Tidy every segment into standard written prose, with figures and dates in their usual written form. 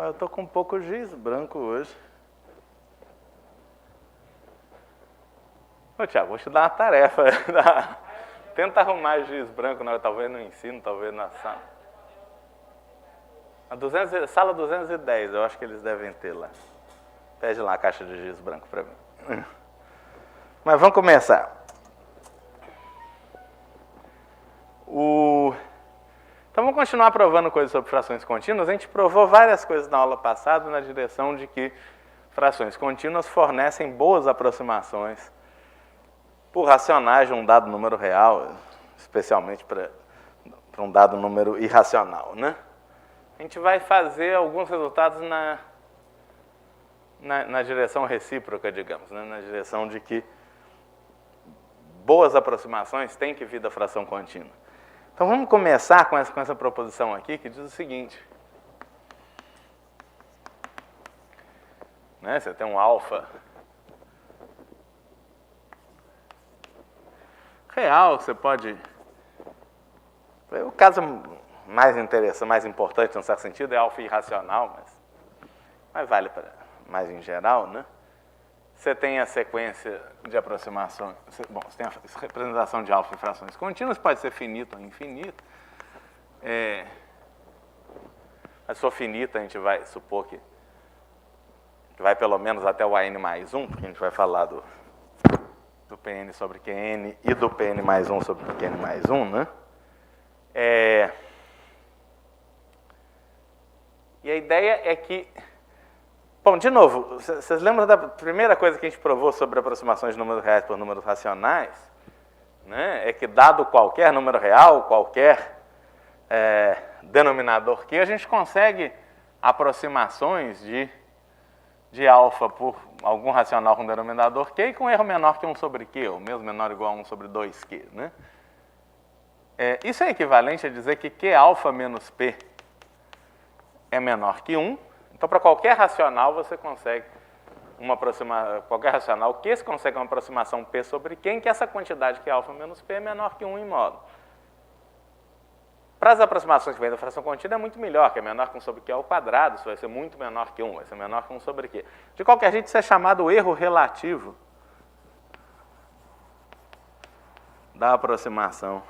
Eu tô com um pouco de giz branco hoje. Ô, Tiago, vou te dar uma tarefa. Tenta arrumar giz branco, talvez no ensino, talvez na sala. Sala 210, eu acho que eles devem ter lá. Pede lá a caixa de giz branco para mim. Mas vamos começar. Então vamos continuar provando coisas sobre frações contínuas. A gente provou várias coisas na aula passada na direção de que frações contínuas fornecem boas aproximações por racionais de um dado número real, especialmente para um dado número irracional, né? A gente vai fazer alguns resultados na direção recíproca, digamos, né? Na direção de que boas aproximações têm que vir da fração contínua. Então vamos começar com essa proposição aqui que diz o seguinte. Né? Você tem um alfa real, você pode... O caso mais interessante, mais importante, num certo sentido, é alfa irracional, mas vale para mais em geral, né? Você tem a sequência de aproximações... Bom, você tem a representação de alfa em frações contínuas, pode ser finita ou infinita. Mas se for finita, a gente vai supor que vai pelo menos até o AN mais 1, porque a gente vai falar do PN sobre QN e do PN mais 1 sobre QN mais 1, né? E a ideia é que... Bom, de novo, vocês lembram da primeira coisa que a gente provou sobre aproximações de números reais por números racionais? Né? É que dado qualquer número real, qualquer denominador Q, a gente consegue aproximações de alfa por algum racional com denominador Q e com erro menor que 1 sobre Q, ou mesmo menor ou igual a 1 sobre 2Q. Né? Isso é equivalente a dizer que Q alfa menos P é menor que 1. Então, para qualquer racional, você consegue uma aproximação, qualquer racional Q, você consegue uma aproximação P sobre Q, em que essa quantidade que é alfa menos P é menor que 1 em modo. Para as aproximações que vêm da fração contínua, é muito melhor, que é menor que 1 sobre Q ao quadrado, isso vai ser muito menor que 1, vai ser menor que 1 sobre Q. De qualquer jeito, isso é chamado erro relativo da aproximação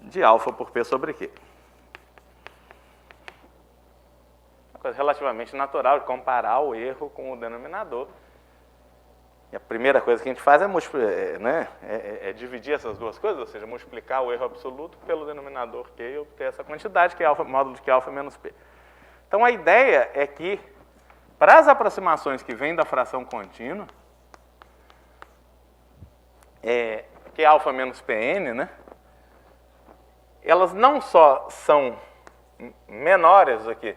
de alfa por P sobre Q. Uma coisa relativamente natural de comparar o erro com o denominador. E a primeira coisa que a gente faz é dividir essas duas coisas, ou seja, multiplicar o erro absoluto pelo denominador Q e obter essa quantidade, que é alfa, módulo de Q alfa menos P. Então a ideia é que, para as aproximações que vêm da fração contínua, Q alfa menos Pn, né? Elas não só são menores do que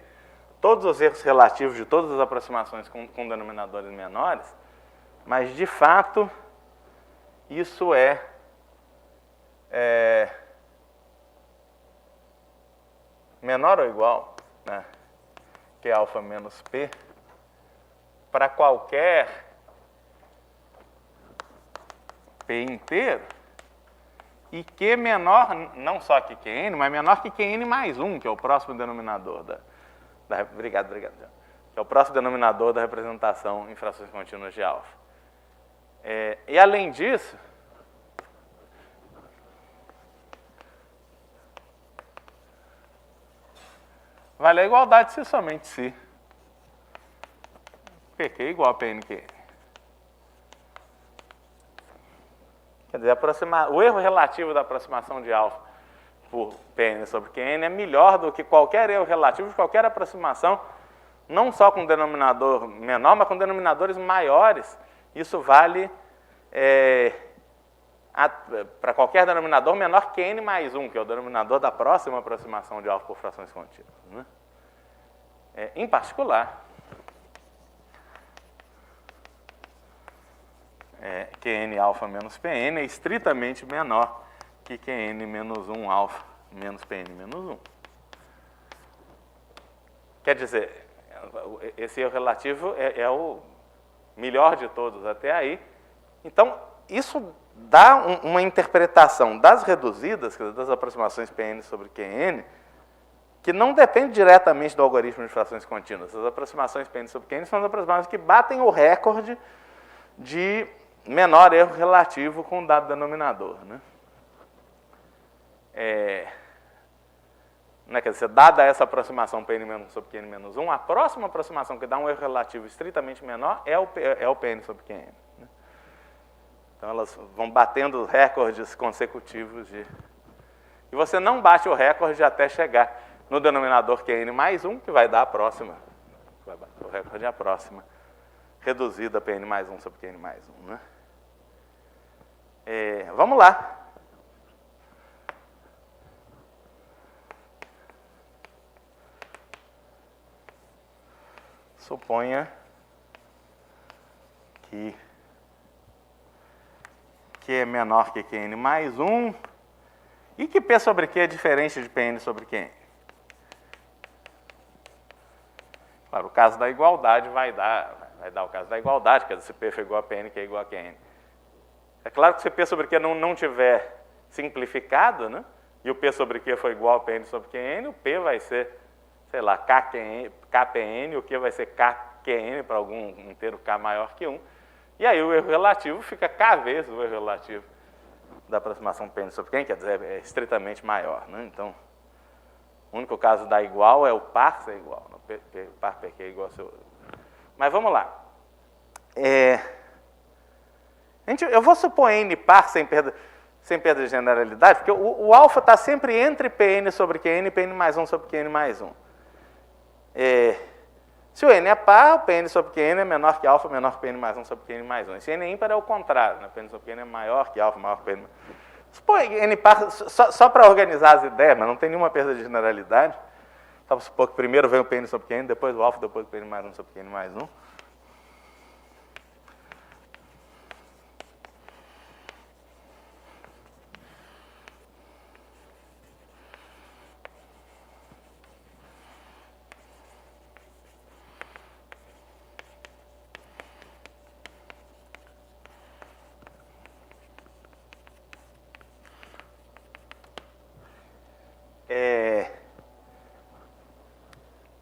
todos os erros relativos de todas as aproximações com denominadores menores, mas, de fato, isso é menor ou igual, né, que alfa menos P para qualquer P inteiro, e Q menor, não só que Qn, mas menor que Qn mais 1, que é o próximo denominador Obrigado. Que é o próximo denominador da representação em frações contínuas de alfa. E, além disso, vale a igualdade se somente se PQ é igual a PNQ. Quer dizer, o erro relativo da aproximação de alfa por Pn sobre Qn é melhor do que qualquer erro relativo de qualquer aproximação, não só com denominador menor, mas com denominadores maiores. Isso vale para qualquer denominador menor que n mais 1, que é o denominador da próxima aproximação de alfa por frações contínuas. Né? Em particular, Qn alfa menos Pn é estritamente menor que Qn menos 1 alfa menos Pn menos 1. Quer dizer, esse erro relativo é o melhor de todos até aí. Então, isso dá uma interpretação das reduzidas, das aproximações Pn sobre Qn, que não depende diretamente do algoritmo de frações contínuas. As aproximações Pn sobre Qn são as aproximações que batem o recorde de menor erro relativo com o dado denominador. Né? Quer dizer, dada essa aproximação Pn-1 sobre Qn-1, a próxima aproximação que dá um erro relativo estritamente menor é o Pn sobre Qn. Né? Então, elas vão batendo recordes consecutivos de... E você não bate o recorde até chegar no denominador Qn+1, que vai dar a próxima. Vai bater o recorde é a próxima. Reduzida Pn+1 sobre Qn+1. Né? Vamos lá. Suponha que Q é menor que Qn+1 e que P sobre Q é diferente de Pn sobre Qn. Claro, o caso da igualdade vai dar o caso da igualdade, quer dizer, se P for igual a Pn, Q é igual a Qn. É claro que se P sobre Q não tiver simplificado, né, e o P sobre Q for igual a Pn sobre Qn, o P vai ser, sei lá, Kpn, o Q vai ser Kqn para algum inteiro K maior que 1. E aí o erro relativo fica K vezes o erro relativo da aproximação Pn sobre Qn, quer dizer, é estritamente maior. Né? Então, o único caso da igual é o par ser igual. O par Pq é igual ao seu... Mas vamos lá. Eu vou supor N par sem perda de generalidade, porque o alfa está sempre entre Pn sobre Qn e Pn+1 sobre Qn+1. Se o N é par, o Pn sobre Qn é menor que alfa, menor que Pn+1 sobre Qn+1. Se N é ímpar, é o contrário. Né? Pn sobre Qn é maior que alfa, maior que Pn+1. Supõe N par, só para organizar as ideias, mas não tem nenhuma perda de generalidade. Só para supor que primeiro vem o Pn sobre Qn, depois o alfa, depois o Pn+1 sobre Qn+1.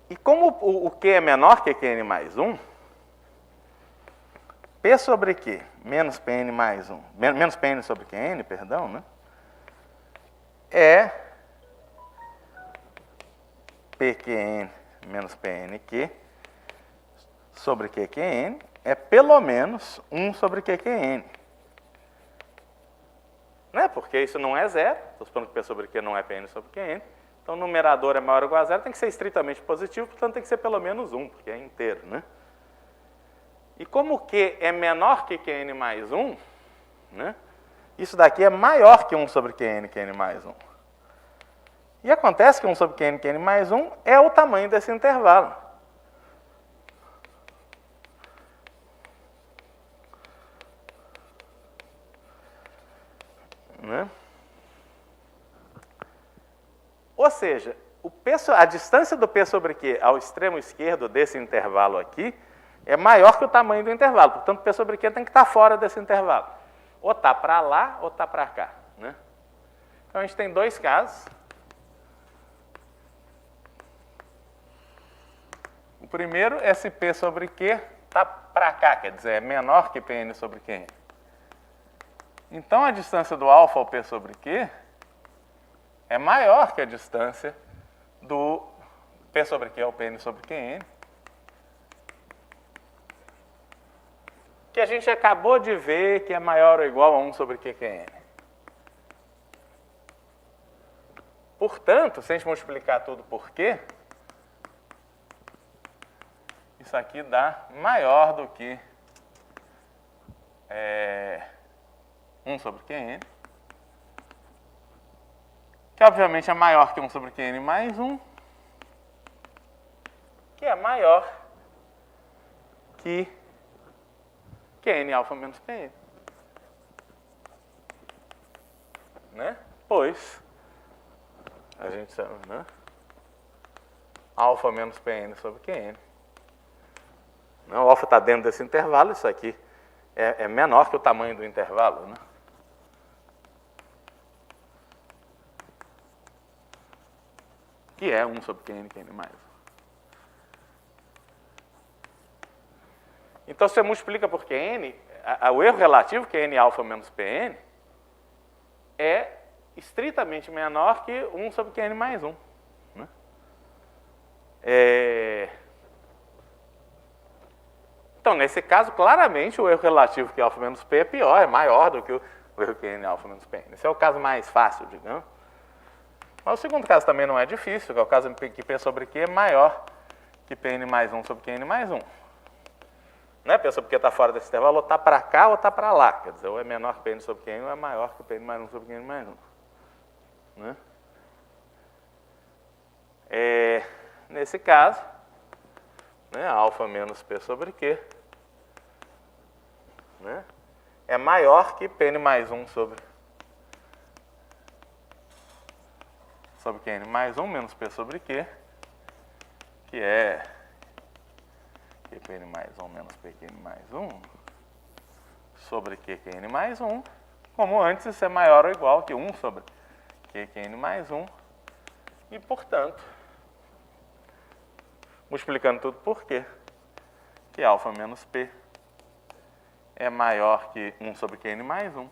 E como o Q é menor que Qn+1, P sobre Q menos Pn+1, menos Pn sobre Qn, perdão, né? É Pqn menos Pnq sobre Qqn é pelo menos 1 sobre Qqn. Né? Porque isso não é zero, estou supondo que P sobre Q não é Pn sobre Qn. Então, o numerador é maior ou igual a zero, tem que ser estritamente positivo, portanto, tem que ser pelo menos 1, porque é inteiro. Né? E como Q é menor que Qn+1, né? Isso daqui é maior que 1 sobre Qn+1. E acontece que 1 sobre Qn+1 é o tamanho desse intervalo. Né? Ou seja, a distância do P sobre Q ao extremo esquerdo desse intervalo aqui é maior que o tamanho do intervalo. Portanto, P sobre Q tem que estar fora desse intervalo. Ou está para lá, ou está para cá. Né? Então, a gente tem dois casos. O primeiro é se P sobre Q está para cá, quer dizer, é menor que Pn sobre Qn. Então, a distância do alfa ao P sobre Q é maior que a distância do P sobre Q ao Pn sobre Qn, que a gente acabou de ver que é maior ou igual a 1 sobre Qn. Portanto, se a gente multiplicar tudo por Q, isso aqui dá maior do que 1 sobre Qn, que obviamente é maior que 1 sobre Qn mais 1, que é maior que Qn alfa menos Pn. Né? Pois a gente sabe, né? Alfa menos Pn sobre Qn. O alfa está dentro desse intervalo, isso aqui é menor que o tamanho do intervalo, né? Que é 1 sobre Qn, Qn mais 1. Então, se você multiplica por Qn, o erro relativo, Qn alfa menos Pn, é estritamente menor que 1 sobre Qn mais 1. Né? Então, nesse caso, claramente, o erro relativo que alfa menos P é pior, é maior do que o erro Qn alfa menos Pn. Esse é o caso mais fácil, digamos. Mas o segundo caso também não é difícil, que é o caso que P sobre Q é maior que Pn mais 1 sobre Qn mais 1. Não é P sobre Q está fora desse intervalo, ou está para cá ou está para lá. Quer dizer, ou é menor que Pn sobre Qn ou é maior que Pn mais 1 sobre Qn mais 1. Né? Nesse caso, né, alfa menos P sobre Q, né, é maior que Pn mais 1 sobre Qn mais 1 menos P sobre Q, que é Qn mais 1 menos Pqn mais 1 sobre Qn mais 1, como antes isso é maior ou igual que 1 sobre Qn mais 1, e, portanto, multiplicando tudo por Q, que alfa menos P é maior que 1 sobre Qn mais 1,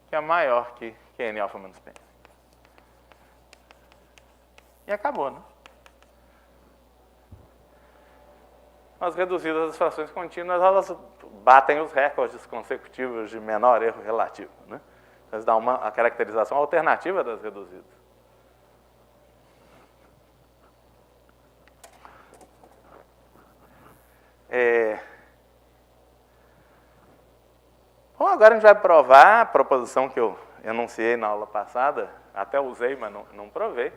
que é maior que Qn alfa menos P. E acabou, né? As reduzidas das frações contínuas, elas batem os recordes consecutivos de menor erro relativo, né? Elas dão a caracterização alternativa das reduzidas. Bom, agora a gente vai provar a proposição que eu enunciei na aula passada, até usei, mas não provei,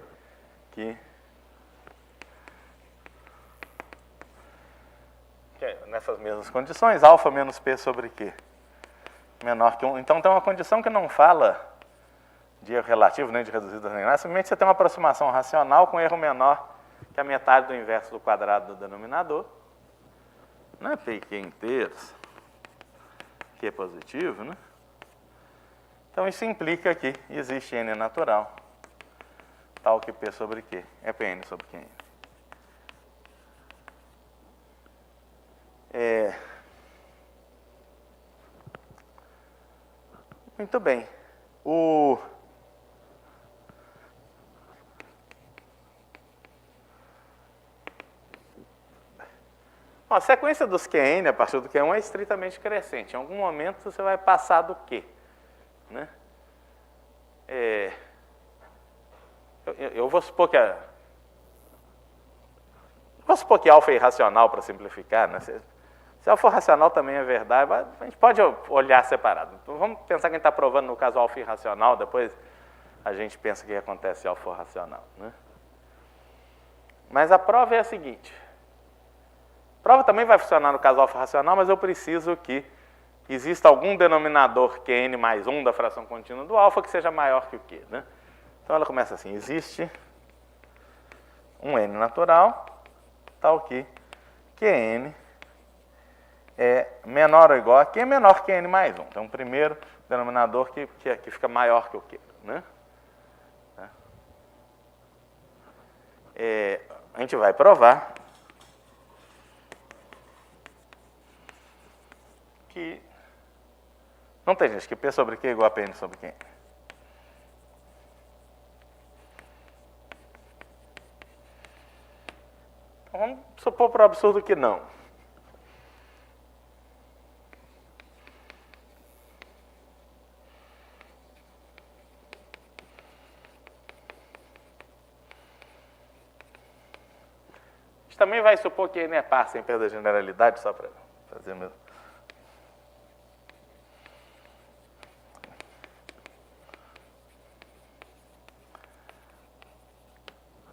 que nessas mesmas condições, alfa menos P sobre Q menor que 1. Então, tem uma condição que não fala de erro relativo, nem de reduzidas nem nada, simplesmente você tem uma aproximação racional com erro menor que a metade do inverso do quadrado do denominador. Não é P Q inteiros, Q é positivo, né? Então, isso implica que existe N natural, tal que P sobre Q é Pn sobre Qn. Muito bem. A sequência dos Qn a partir do Q1 é estritamente crescente. Em algum momento você vai passar do Q. Né? Eu vou supor que alfa é irracional para simplificar, né? Se alfa racional também é verdade, a gente pode olhar separado. Então, vamos pensar que a gente está provando no caso alfa irracional, depois a gente pensa que acontece alfa racional. Né? Mas a prova é a seguinte. A prova também vai funcionar no caso alfa racional, mas eu preciso que exista algum denominador Qn mais 1 da fração contínua do alfa que seja maior que o Q. Né? Então ela começa assim, existe um N natural, tal que Qn é menor ou igual a Q, menor que N mais 1. Então, o primeiro denominador que fica maior que o Q. Né? A gente vai provar que não tem gente que P sobre Q é igual a Pn sobre Qn. Então, vamos supor por absurdo que não. A gente também vai supor que N é par sem perda de generalidade, só para fazer mesmo.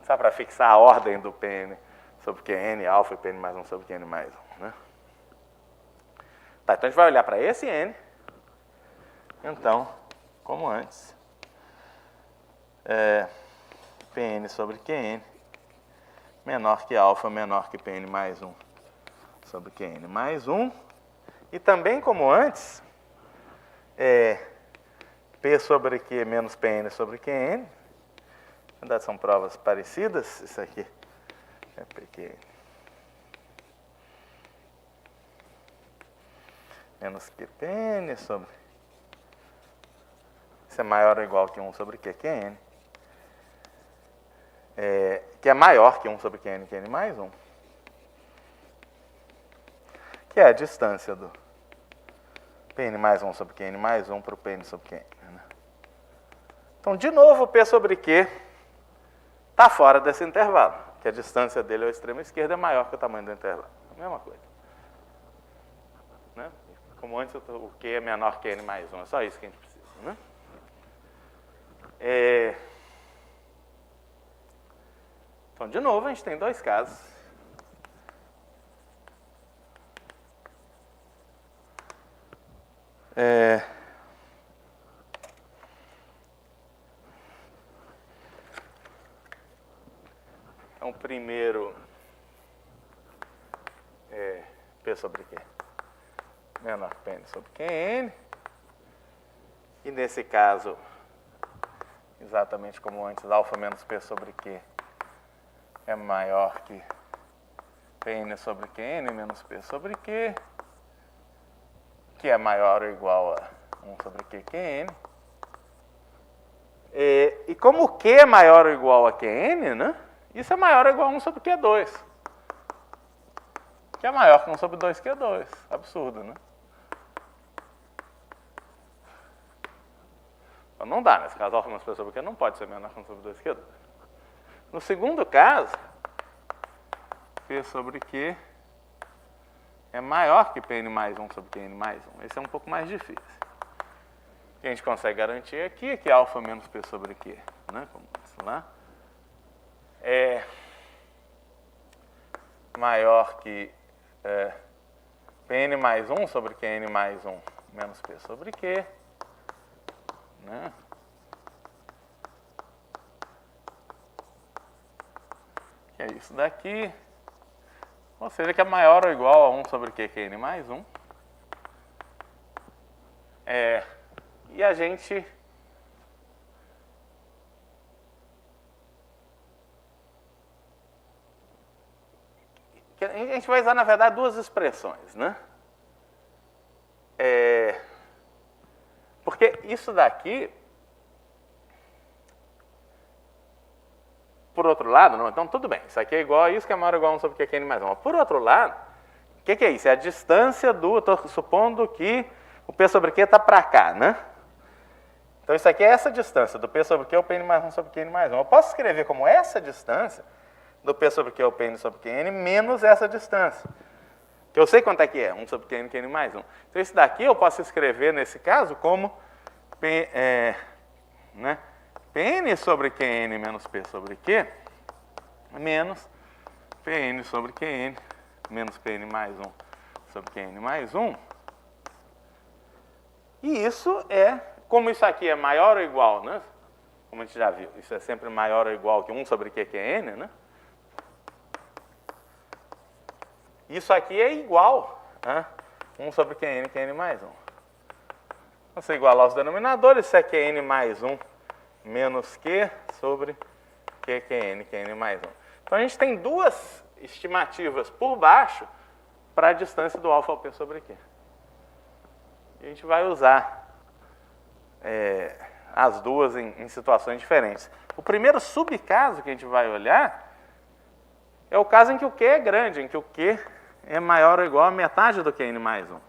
Só para fixar a ordem do Pn sobre Qn, alfa e Pn mais 1 sobre Qn mais 1. Né? Tá, então a gente vai olhar para esse N. Então, como antes, Pn sobre Qn menor que alfa, menor que Pn mais 1 sobre Qn mais 1. E também, como antes, P sobre Q menos Pn sobre Qn. Na verdade, são provas parecidas. Isso aqui é PQN menos QPn sobre... Isso é maior ou igual que 1 sobre QQn. Que é maior que 1 sobre Qn, Qn mais 1. Que é a distância do Pn mais 1 sobre Qn mais 1 para o Pn sobre Qn. Né? Então, de novo, o P sobre Q está fora desse intervalo, que a distância dele ao extremo esquerdo é maior que o tamanho do intervalo. A mesma coisa. Né? Como antes, o Q é menor que N mais 1. É só isso que a gente precisa. Né? Então, de novo, a gente tem dois casos. Então, primeiro é P sobre Q menor que Pn sobre Qn. E nesse caso, exatamente como antes, alfa menos P sobre Q é maior que Pn sobre Qn menos P sobre Q, que é maior ou igual a 1 sobre QQn. E como Q é maior ou igual a Qn, né? Isso é maior ou igual a 1 sobre Q2. Que é maior que 1 sobre 2Q2. Absurdo, né? Então não dá, nesse caso, alfa menos P sobre Q não pode ser menor que 1 sobre 2Q2. No segundo caso, P sobre Q é maior que Pn mais 1 sobre Qn mais 1. Esse é um pouco mais difícil. O que a gente consegue garantir aqui é que alfa menos P sobre Q, né? Como isso lá, é maior que Pn mais 1 sobre Qn mais 1 menos P sobre Q. Né? Que é isso daqui. Ou seja, que é maior ou igual a 1 sobre QQn mais 1. E a gente vai usar, na verdade, duas expressões, né? Porque isso daqui, por outro lado, não, então tudo bem, isso aqui é igual a isso, que é maior ou igual a 1 sobre QQn mais 1. Por outro lado, o que é isso? É a distância do, estou supondo que o P sobre Q está para cá, né? Então isso aqui é essa distância do P sobre Q ao Pn mais 1 sobre Qn mais 1. Eu posso escrever como essa distância do P sobre Q ao Pn sobre Qn menos essa distância. Que eu sei quanto é que é, 1 sobre Qn, Qn mais 1. Então isso daqui eu posso escrever nesse caso como Pn sobre Qn menos P sobre Q menos Pn sobre Qn menos Pn mais 1 sobre Qn mais 1. E isso como isso aqui é maior ou igual, né? Como a gente já viu, isso é sempre maior ou igual que 1 sobre QQn, né? Isso aqui é igual a 1 sobre Qn, Qn mais 1. Então, se igualar os denominadores, isso é Qn mais 1 menos Q sobre QQn, Qn mais 1. Então, a gente tem duas estimativas por baixo para a distância do alfa ao P sobre Q. E a gente vai usar as duas em situações diferentes. O primeiro subcaso que a gente vai olhar é o caso em que o Q é grande, em que o Q é maior ou igual a metade do Qn mais 1.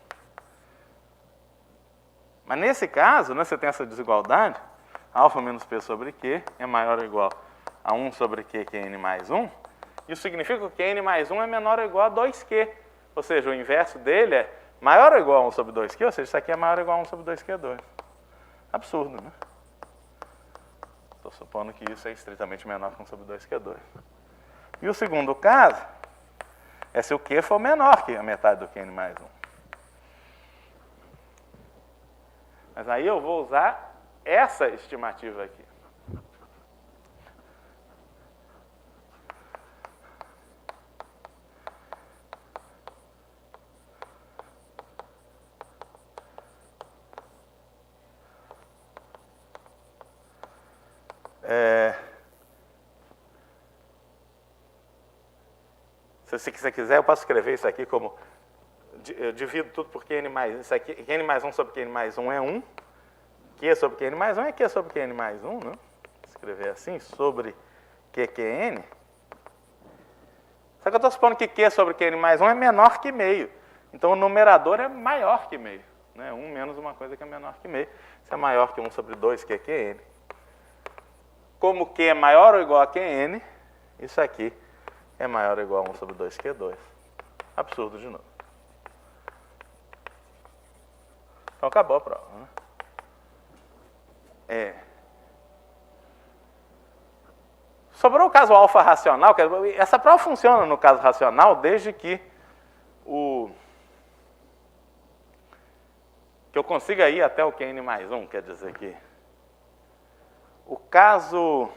Mas nesse caso, né, você tem essa desigualdade, alfa menos P sobre Q é maior ou igual a 1 sobre QN mais 1. Isso significa que o Qn mais 1 é menor ou igual a 2Q. Ou seja, o inverso dele é maior ou igual a 1 sobre 2Q, ou seja, isso aqui é maior ou igual a 1 sobre 2Q2. Absurdo, né? Estou supondo que isso é estritamente menor que 1 sobre 2Q2. E o segundo caso é se o Q for menor que a metade do Qn mais 1. Mas aí eu vou usar essa estimativa aqui. Se você quiser, eu posso escrever isso aqui como... Eu divido tudo por Qn mais 1. Isso aqui, Qn mais 1 sobre Qn mais 1 é 1. Q sobre Qn mais 1 é Q sobre Qn mais 1, né? Vou escrever assim, sobre QQn. Só que eu estou supondo que Q sobre Qn mais 1 é menor que meio. Então, o numerador é maior que meio. Né? 1 menos uma coisa que é menor que meio. Isso é maior que 1 sobre 2 QQn. Como Q é maior ou igual a Qn, isso aqui é maior ou igual a 1 sobre 2 Q2. Absurdo de novo. Então, acabou a prova. Né? Sobrou o caso alfa racional. Essa prova funciona no caso racional desde que eu consiga ir até o Qn mais 1, quer dizer que o caso...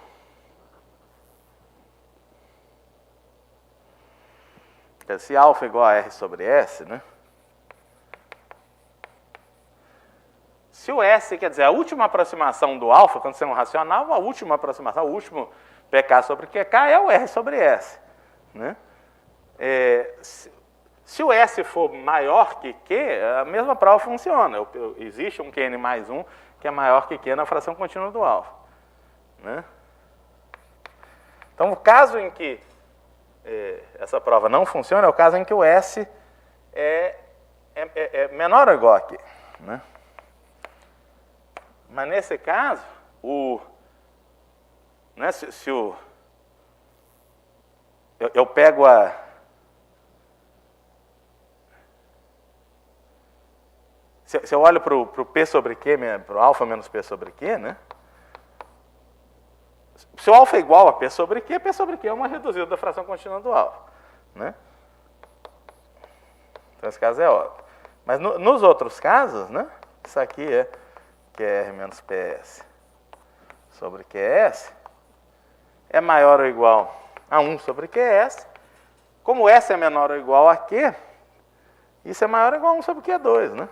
Se alfa é igual a R sobre S, né? Se o S, quer dizer, a última aproximação do alfa, quando você é um racional, a última aproximação, o último PK sobre QK é o R sobre S. Né? Se o S for maior que Q, a mesma prova funciona. Existe um Qn mais 1 que é maior que Q na fração contínua do alfa. Né? Então, o caso em que essa prova não funciona é o caso em que o S é menor ou igual a Q. Né? Mas nesse caso, né, eu pego se eu olho para o P sobre Q, para o alfa menos P sobre Q, né? Se o alfa é igual a P sobre Q é uma reduzida da fração contínua do alfa. Né? Então, esse caso é óbvio. Mas nos outros casos, né, isso aqui é QR menos PS sobre QS é maior ou igual a 1 sobre QS. Como S é menor ou igual a Q, isso é maior ou igual a 1 sobre Q2, né?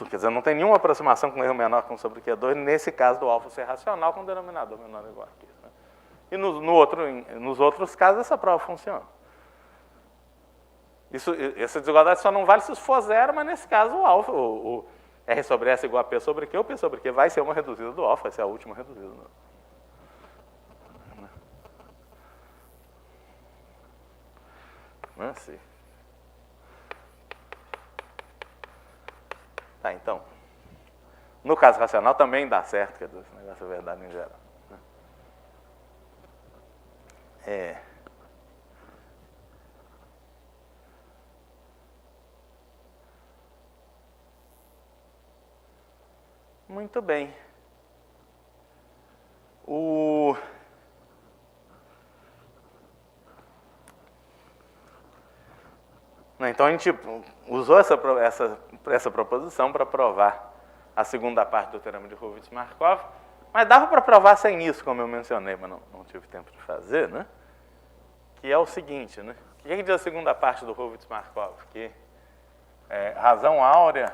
Quer dizer, não tem nenhuma aproximação com erro menor que 1 sobre Q2, nesse caso do alfa ser racional com o denominador menor ou igual a Q. Né? E nos outros casos, essa prova funciona. Essa desigualdade só não vale se isso for zero, mas nesse caso o alfa, o R sobre S igual a P sobre Q, o P sobre Q vai ser uma reduzida do alfa, vai ser a última reduzida. Não é assim. Tá, então, no caso racional também dá certo, quer dizer, esse negócio é verdade em geral. Muito bem. Então, a gente usou essa proposição para provar a segunda parte do teorema de Hurwitz-Markov, mas dava para provar sem isso, como eu mencionei, mas não tive tempo de fazer, né? Que é o seguinte, né? O que diz a segunda parte do Hurwitz-Markov? Que razão áurea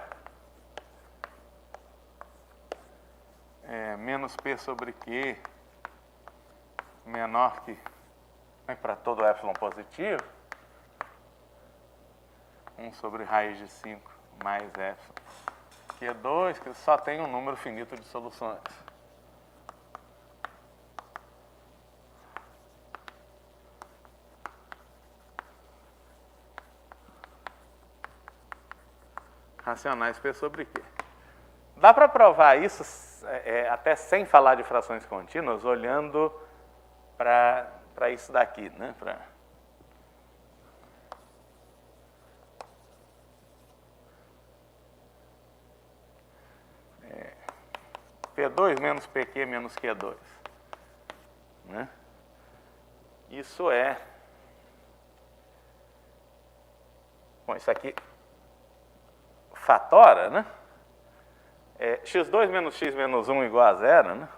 menos P sobre Q menor que, para todo epsilon positivo, 1 sobre raiz de 5 mais epsilon Q2, que só tem um número finito de soluções. Racionais P sobre Q. Dá para provar isso até sem falar de frações contínuas, olhando para isso daqui, né? P2 menos PQ menos Q2. Né? Isso é... Bom, isso aqui fatora, né? x2 menos x menos 1 igual a 0, né?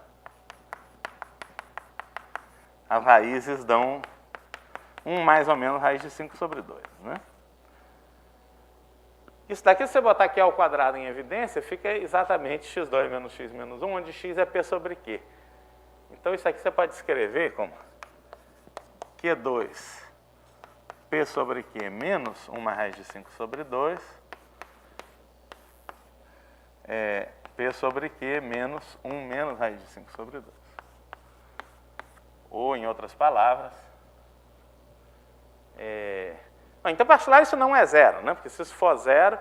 As raízes dão 1 mais ou menos raiz de 5 sobre 2, né? Isso daqui, se você botar Q ao quadrado em evidência, fica exatamente x2 menos x menos 1, onde x é P sobre Q. Então, isso aqui você pode escrever como Q2 P sobre Q menos 1 mais raiz de 5 sobre 2 P sobre Q menos 1 menos raiz de 5 sobre 2. Ou, em outras palavras, então, particular, isso não é zero, né? Porque se isso for zero,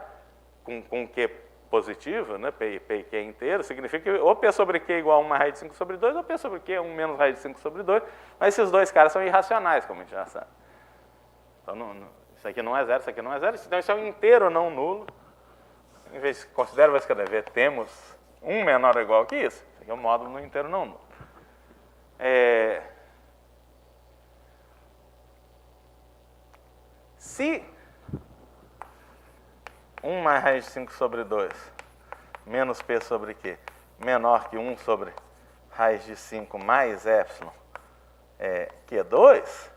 com Q positivo, né? P e Q inteiro, significa que ou P sobre Q igual a 1 mais raiz de 5 sobre 2, ou P sobre Q é 1 menos raiz de 5 sobre 2, mas esses dois caras são irracionais, como a gente já sabe. Então, isso aqui não é zero, isso aqui não é zero, então isso é um inteiro não nulo. Em vez de considerar, vou escrever, temos 1 menor ou igual que isso. Isso aqui é um módulo no inteiro não nulo. Se 1 mais raiz de 5 sobre 2 menos P sobre Q menor que 1 sobre raiz de 5 mais epsilon Q2,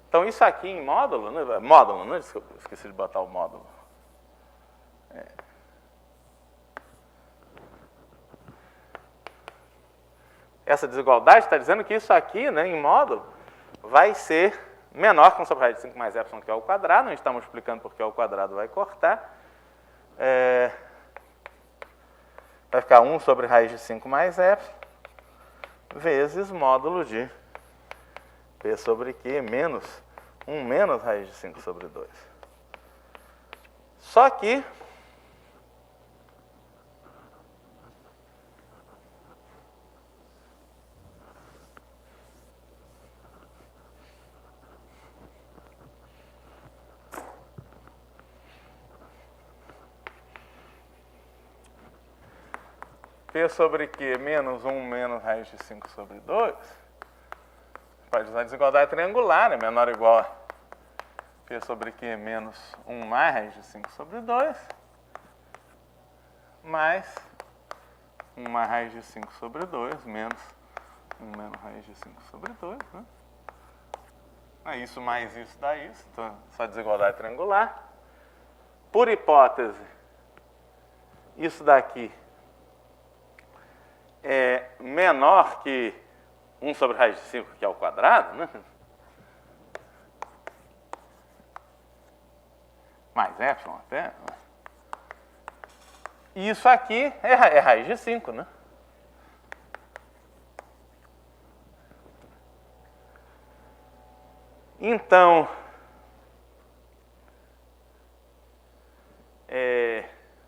então isso aqui em módulo, né? Desculpa, esqueci de botar o módulo. Essa desigualdade está dizendo que isso aqui, né, em módulo, vai ser menor que 1 sobre raiz de 5 mais epsilon, que é o quadrado. A gente está multiplicando porque o quadrado vai cortar. Vai ficar 1 sobre raiz de 5 mais epsilon vezes módulo de P sobre Q menos 1 menos raiz de 5 sobre 2. Só que P sobre Q menos 1 menos raiz de 5 sobre 2, pode usar a desigualdade triangular, é menor ou igual a P sobre Q menos 1 mais raiz de 5 sobre 2, mais 1 mais raiz de 5 sobre 2, menos 1 menos raiz de 5 sobre 2. Né? Isso mais isso dá isso, então só desigualdade triangular. Por hipótese, isso daqui é menor que 1 sobre raiz de 5, que é o quadrado, né? Mais epsilon até. E isso aqui é raiz de 5, né? Então,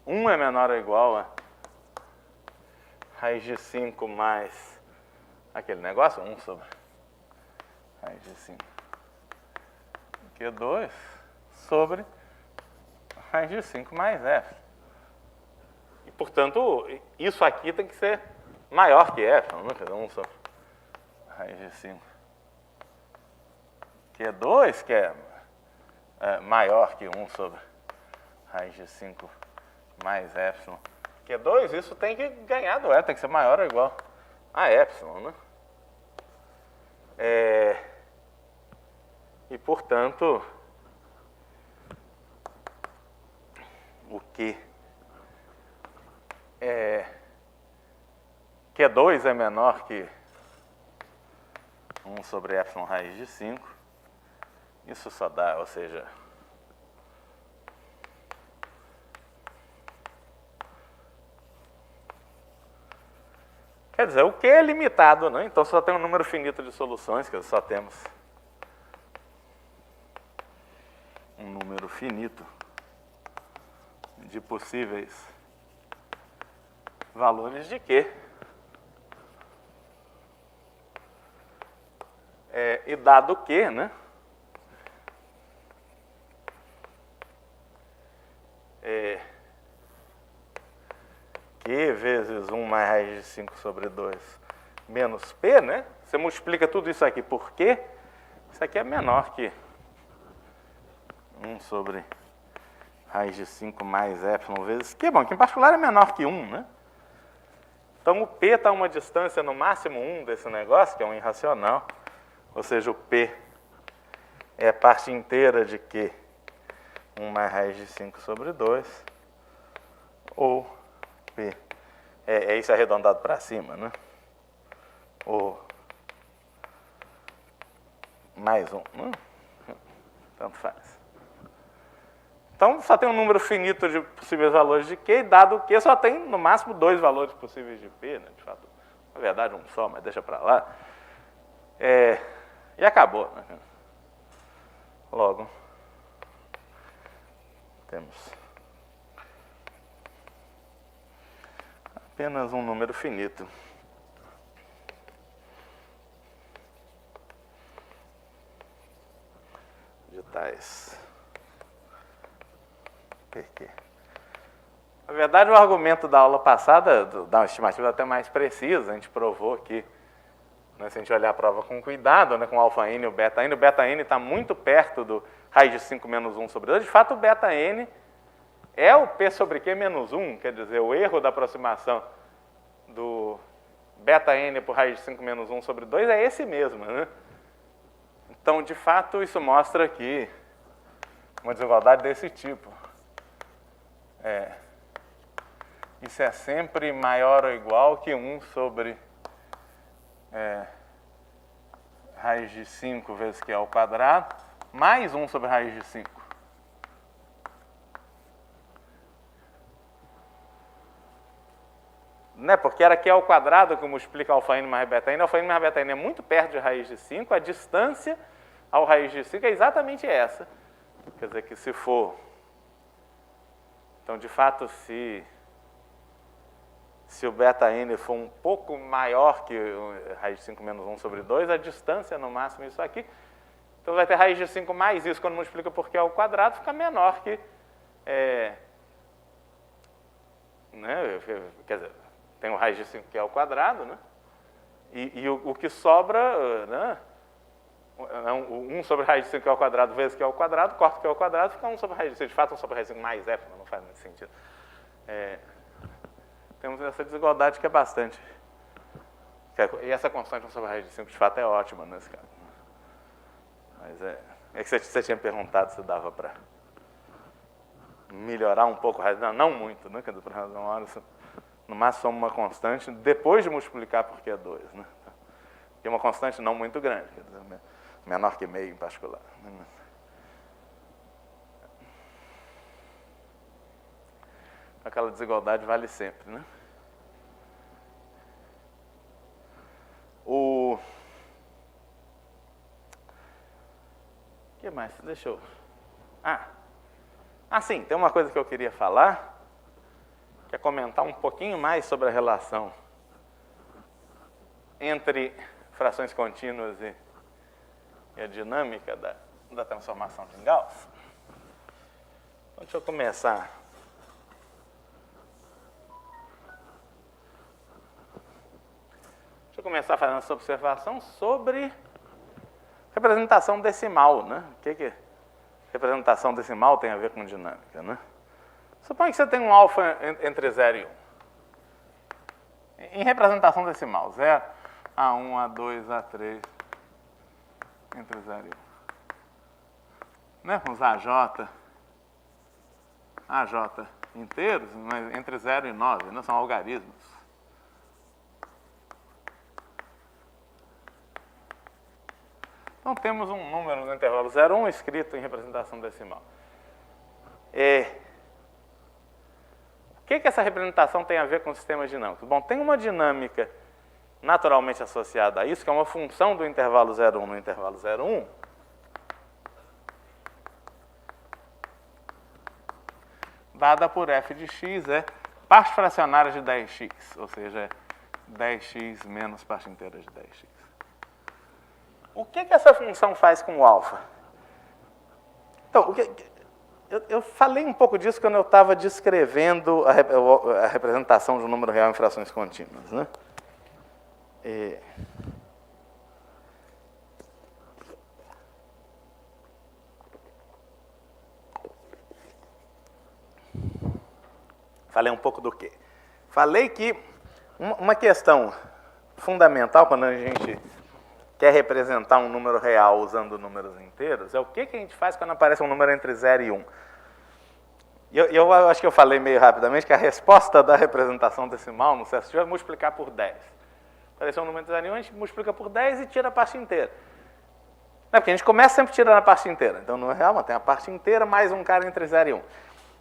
1 é menor ou igual a raiz de 5 mais aquele negócio, 1 sobre raiz de 5 Q2 sobre raiz de 5 mais F. E, portanto, isso aqui tem que ser maior que F, não é? 1 sobre raiz de 5 Q2, que é maior que 1 sobre raiz de 5 mais epsilon Q2, isso tem que ganhar do E, tem que ser maior ou igual a epsilon, né? E, portanto, o que Q2 é menor que 1 sobre epsilon raiz de 5, isso só dá, ou seja, quer dizer, o Q é limitado, né? Então só tem um número finito de soluções, que só temos um número finito de possíveis valores de Q. E dado Q, né? Q vezes 1 mais raiz de 5 sobre 2 menos P, né? Você multiplica tudo isso aqui por Q, isso aqui é menor que 1 sobre raiz de 5 mais epsilon vezes Q. Bom, que em particular é menor que 1, né? Então o P está a uma distância no máximo 1 desse negócio, que é um irracional. Ou seja, o P é a parte inteira de Q, 1 mais raiz de 5 sobre 2, ou P, isso arredondado para cima, né? Ou mais 1. Tanto faz. Então, só tem um número finito de possíveis valores de Q, dado que só tem, no máximo, 2 valores possíveis de P, né? De fato, na verdade, um só, mas deixa para lá. E acabou. Né? Logo, temos apenas um número finito. De tais PQ. Na verdade, o argumento da aula passada dá uma estimativa até mais precisa. A gente provou que, né, se a gente olhar a prova com cuidado, né, com o alfa n e o beta n está muito perto do raiz de 5 menos 1 sobre 2. De fato, o beta n é o P sobre Q menos 1, quer dizer, o erro da aproximação do beta n por raiz de 5 menos 1 sobre 2 é esse mesmo, né? Então, de fato, isso mostra que uma desigualdade desse tipo isso é sempre maior ou igual que 1 sobre raiz de 5 vezes Q ao quadrado, mais 1 sobre raiz de 5. Né? Porque era Q ao quadrado que multiplica alfa n mais beta n. Alfa n mais beta n é muito perto de raiz de 5. A distância ao raiz de 5 é exatamente essa. Quer dizer que se for... Então, de fato, se o beta n for um pouco maior que raiz de 5 menos 1 sobre 2, a distância, no máximo, é isso aqui. Então, vai ter raiz de 5 mais isso, quando multiplica por Q ao quadrado, fica menor que... né? Quer dizer, tem o raiz de 5 Q ao quadrado, né? E o que sobra, né? 1 sobre raiz de 5 Q ao quadrado vezes Q ao quadrado, corta Q ao quadrado, fica 1 sobre raiz de 5. De fato, 1 sobre raiz de 5 mais F, mas não faz muito sentido. Temos essa desigualdade que é bastante... E essa constante 1 sobre raiz de 5, de fato, é ótima nesse caso. Mas é que você tinha perguntado se dava para melhorar um pouco a raiz. Não muito, né? Quer dizer, por razão hora, no máximo soma uma constante depois de multiplicar por Q2, né? E uma constante não muito grande, quer dizer, menor que meio em particular. Aquela desigualdade vale sempre, né? O que mais? Deixa eu... sim, tem uma coisa que eu queria falar, que é comentar um pouquinho mais sobre a relação entre frações contínuas e a dinâmica da transformação de Gauss. Então, deixa eu começar. Fazendo essa observação sobre representação decimal, né? O que representação decimal tem a ver com dinâmica, né? Suponha que você tem um alfa entre 0 e 1. Em representação decimal, 0, A1, A2, A3, entre 0 e 1. Né? Com os AJ inteiros, mas entre 0 e 9, né? São algarismos. Então, temos um número no intervalo 0, 1 escrito em representação decimal. O que essa representação tem a ver com sistemas dinâmicos? Bom, tem uma dinâmica naturalmente associada a isso, que é uma função do intervalo 0, 1 no intervalo 0, 1, dada por f de x, parte fracionária de 10x, ou seja, 10x menos parte inteira de 10x. O que essa função faz com o alfa? Então, eu falei um pouco disso quando eu estava descrevendo a representação de um número real em frações contínuas, né? Falei um pouco do quê? Falei que uma questão fundamental quando a gente quer representar um número real usando números inteiros, é o que a gente faz quando aparece um número entre 0 e 1. Eu acho que eu falei meio rapidamente que a resposta da representação decimal no CST é multiplicar por 10. Apareceu um número entre 0 e 1, a gente multiplica por 10 e tira a parte inteira. Porque a gente começa sempre tirando a parte inteira. Então, no real, tem a parte inteira mais um cara entre 0 e 1.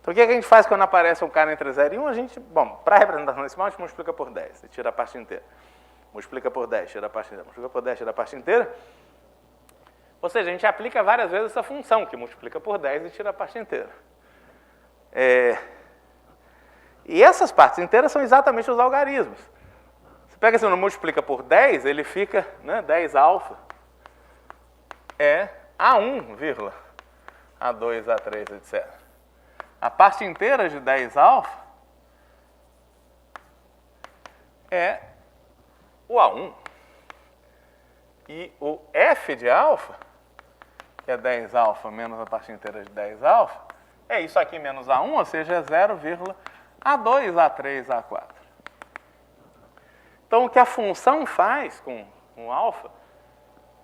Então, o que a gente faz quando aparece um cara entre 0 e 1? A gente, para a representação decimal, a gente multiplica por 10 e tira a parte inteira. Multiplica por 10, tira a parte inteira. Multiplica por 10, tira a parte inteira. Ou seja, a gente aplica várias vezes essa função, que multiplica por 10 e tira a parte inteira. E essas partes inteiras são exatamente os algarismos. Você pega assim, multiplica por 10, ele fica, 10 alfa é A1, A2, A3, etc. A parte inteira de 10 alfa é o A1. E o F de alfa, que é 10 alfa menos a parte inteira de 10 alfa, é isso aqui menos A1, ou seja, é 0,A2, A3, A4. Então, o que a função faz com alfa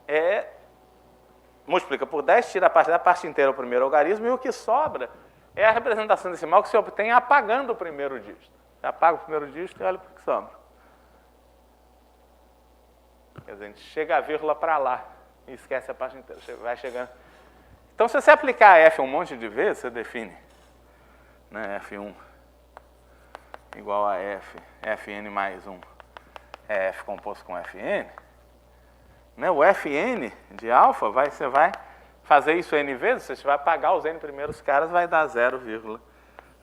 é multiplica por 10, tira a parte inteira o primeiro algarismo, e o que sobra é a representação decimal que se obtém apagando o primeiro dígito. Você apaga o primeiro dígito e olha para o que sobra. Quer dizer, a gente chega a vírgula para lá e esquece a parte inteira. Vai chegando. Então, se você aplicar F um monte de vezes, você define F1 igual a Fn mais 1 é F composto com Fn. O Fn de alfa, você vai fazer isso n vezes, você vai apagar os n primeiros caras, vai dar 0,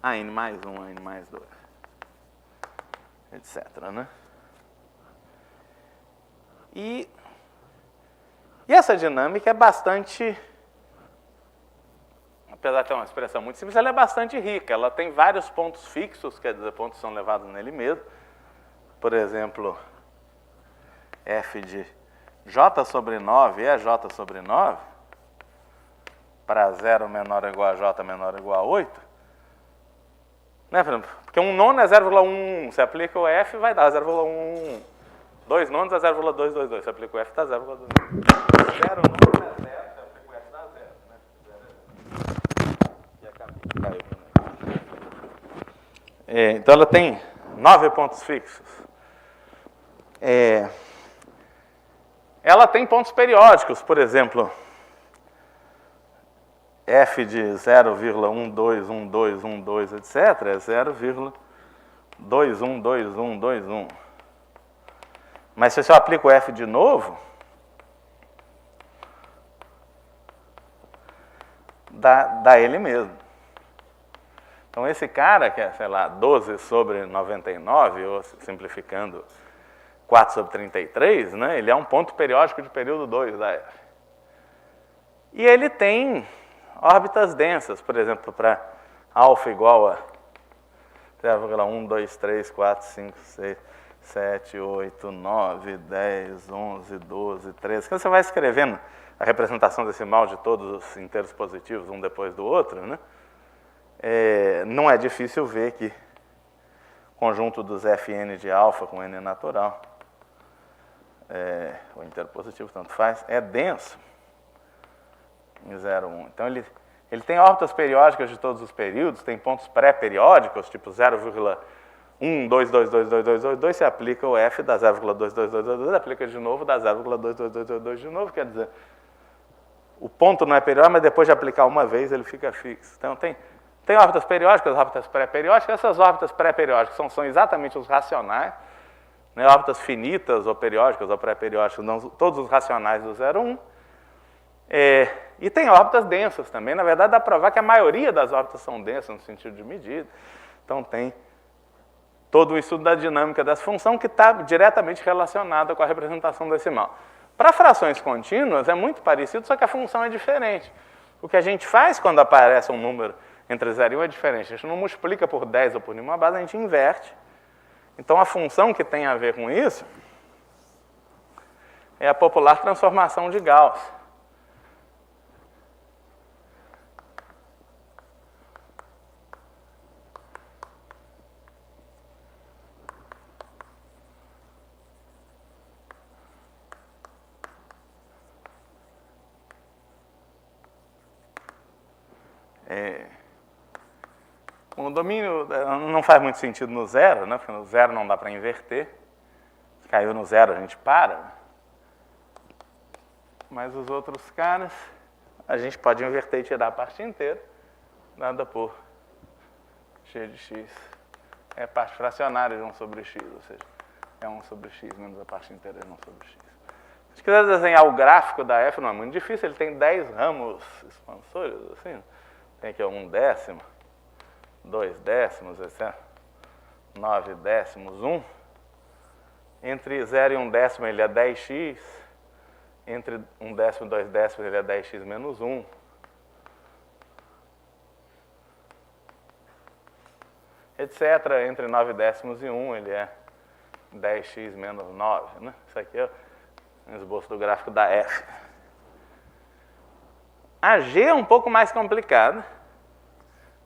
a n mais 1, a n mais 2, etc. E essa dinâmica é bastante, apesar de ter uma expressão muito simples, ela é bastante rica. Ela tem vários pontos fixos, quer dizer, pontos são levados nele mesmo. Por exemplo, f de j sobre 9 é j sobre 9, para 0 menor ou igual a j menor ou igual a 8. Porque um nono é 0,11, você aplica o f, vai dar 0,11. 2 nonos é 0,222, você aplica o f, dá 0,2. 0 nonos é 0, você aplica o f, dá 0. E acabou, caiu. Então ela tem 9 pontos fixos. Ela tem pontos periódicos, por exemplo, f de 0,121212, etc., é 0,212121. Mas se eu aplico o f de novo, dá ele mesmo. Então, esse cara, que é, sei lá, 12 sobre 99, ou simplificando, 4 sobre 33, ele é um ponto periódico de período 2 da F. E ele tem órbitas densas, por exemplo, para alfa igual a 0,1, 2, 3, 4, 5, 6, 7, 8, 9, 10, 11, 12, 13. Quando você vai escrevendo a representação decimal de todos os inteiros positivos, um depois do outro, não é difícil ver que o conjunto dos Fn de alfa com n natural, o inteiro positivo, tanto faz, é denso em 0, 1. Então, ele tem órbitas periódicas de todos os períodos, tem pontos pré-periódicos, tipo 0,1222222, você aplica o f, dá 0,22222, aplica de novo, dá 0,22222 de novo, quer dizer, o ponto não é periódico, mas depois de aplicar uma vez ele fica fixo. Então, tem órbitas periódicas, órbitas pré-periódicas. Essas órbitas pré-periódicas são exatamente os racionais, órbitas finitas ou periódicas ou pré-periódicas, todos os racionais do 0, 1. E tem órbitas densas também. Na verdade, dá para provar que a maioria das órbitas são densas no sentido de medida. Então, tem todo o estudo da dinâmica dessa função que está diretamente relacionada com a representação decimal. Para frações contínuas é muito parecido, só que a função é diferente. O que a gente faz quando aparece um número entre 0 e 1 é diferente. A gente não multiplica por 10 ou por nenhuma base, a gente inverte. Então, a função que tem a ver com isso é a popular transformação de Gauss. O domínio não faz muito sentido no 0, porque no 0 não dá para inverter. Se caiu no 0, a gente para. Mas os outros caras, a gente pode inverter e tirar a parte inteira, dada por g de x. É parte fracionária de 1 sobre x, ou seja, é 1 sobre x menos a parte inteira de 1 sobre x. Se quiser desenhar o gráfico da f, não é muito difícil, ele tem 10 ramos expansores, assim. Tem aqui 1 décimo, 2 décimos, etc. 9 décimos, 1. Entre 0 e 1 décimo ele é 10x. Entre 1 décimo e 2 décimos ele é 10x menos 1. Etc. Entre 9 décimos e 1 ele é 10x menos 9. Né? Isso aqui é o esboço do gráfico da f. A g é um pouco mais complicada.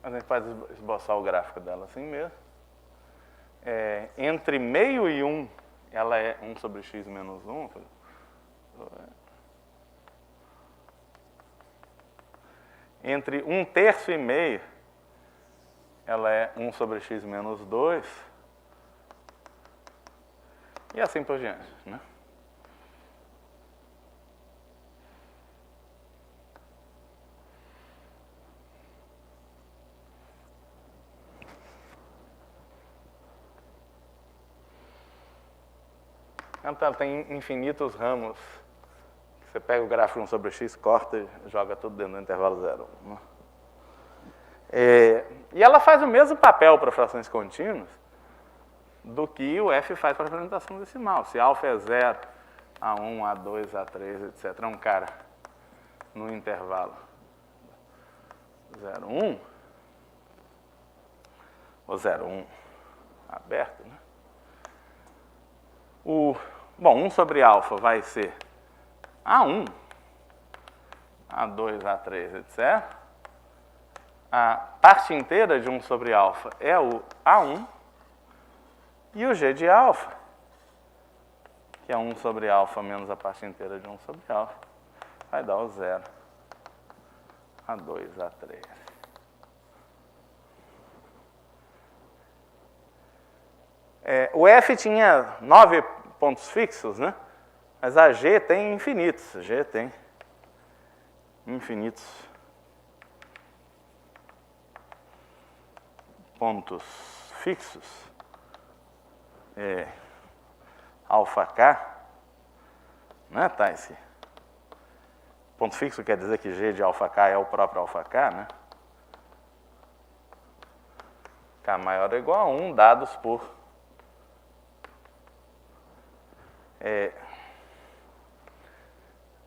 Mas a gente pode esboçar o gráfico dela assim mesmo. Entre meio e 1, ela é 1 sobre x menos 1. Entre 1 terço e meio, ela é 1 sobre x menos 2. E assim por diante, né? Então, tem infinitos ramos. Você pega o gráfico 1 sobre x, corta e joga tudo dentro do intervalo 0. Né? E ela faz o mesmo papel para frações contínuas do que o f faz para a representação decimal. Se alfa é 0, A1, A2, A3, etc., é um cara no intervalo 0, 1, ou 0, 1 aberto, né? Bom, 1 sobre alfa vai ser A1, A2, A3, etc. A parte inteira de 1 sobre alfa é o A1. E o g de alfa, que é 1 sobre alfa menos a parte inteira de 1 sobre alfa, vai dar o 0, A2, A3. O f tinha 9 pontos fixos, né? Mas a g tem infinitos. A g tem infinitos pontos fixos. Alfa k, né? Tá, esse ponto fixo quer dizer que g de alfa k é o próprio alfa k, né? K maior ou igual a 1, dados por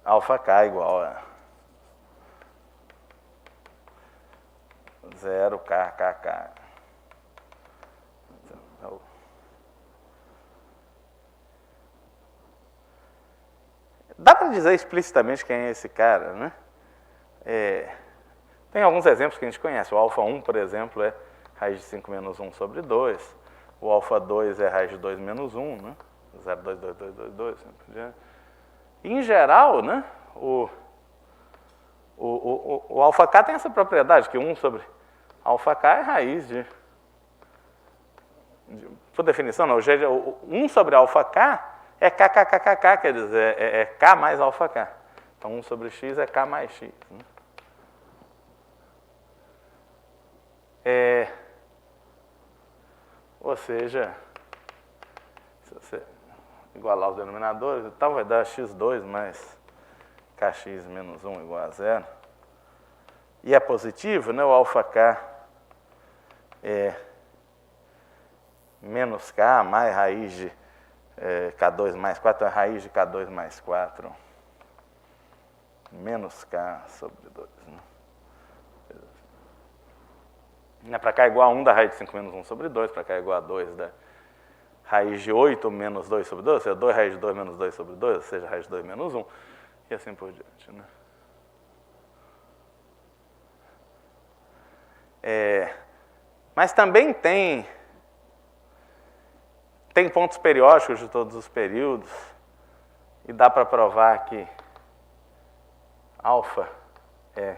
alfa k igual a 0 k, k, k. Dá para dizer explicitamente quem é esse cara, né? Tem alguns exemplos que a gente conhece. O alfa 1, por exemplo, é raiz de 5 menos 1 sobre 2. O alfa 2 é raiz de 2 menos 1, né? 0, 2, 2, 2, 2, 2. Em geral, né? O alfa k tem essa propriedade, que 1 sobre alfa k é raiz por definição, não. 1 sobre alfa k é kkkk, quer dizer, é k mais alfa k. Então, 1 sobre x é k mais x. Né? Ou seja, se você igualar os denominadores, então vai dar x2 mais kx menos 1 igual a 0. E é positivo, né? O alfa k é menos k mais raiz de K2 mais 4 é raiz de K2 mais 4 menos K sobre 2. Né? Para cá é igual a 1 da raiz de 5 menos 1 sobre 2, para cá é igual a 2 da raiz de 8 menos 2 sobre 2, ou seja, 2 raiz de 2 menos 2 sobre 2, ou seja, raiz de 2 menos 1, e assim por diante. Né? Mas também tem pontos periódicos de todos os períodos, e dá para provar que alfa é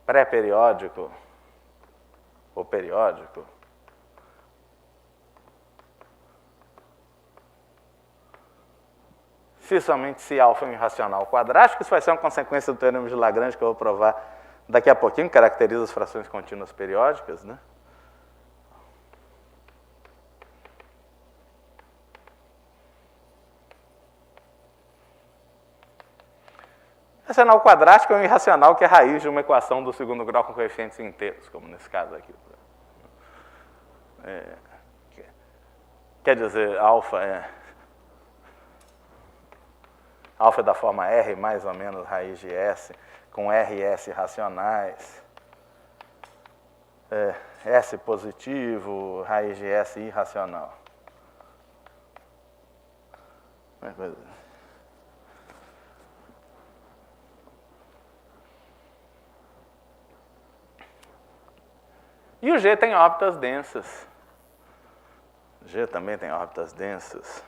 pré-periódico ou periódico. se somente se alfa é um irracional quadrático. Isso vai ser uma consequência do teorema de Lagrange que eu vou provar daqui a pouquinho, que caracteriza as frações contínuas periódicas, né? Irracional quadrático é um irracional que é raiz de uma equação do segundo grau com coeficientes inteiros, como nesse caso aqui. Quer dizer, alfa é da forma R mais ou menos raiz de S, com R e S racionais. S positivo, raiz de S irracional. E o G tem órbitas densas. G também tem órbitas densas.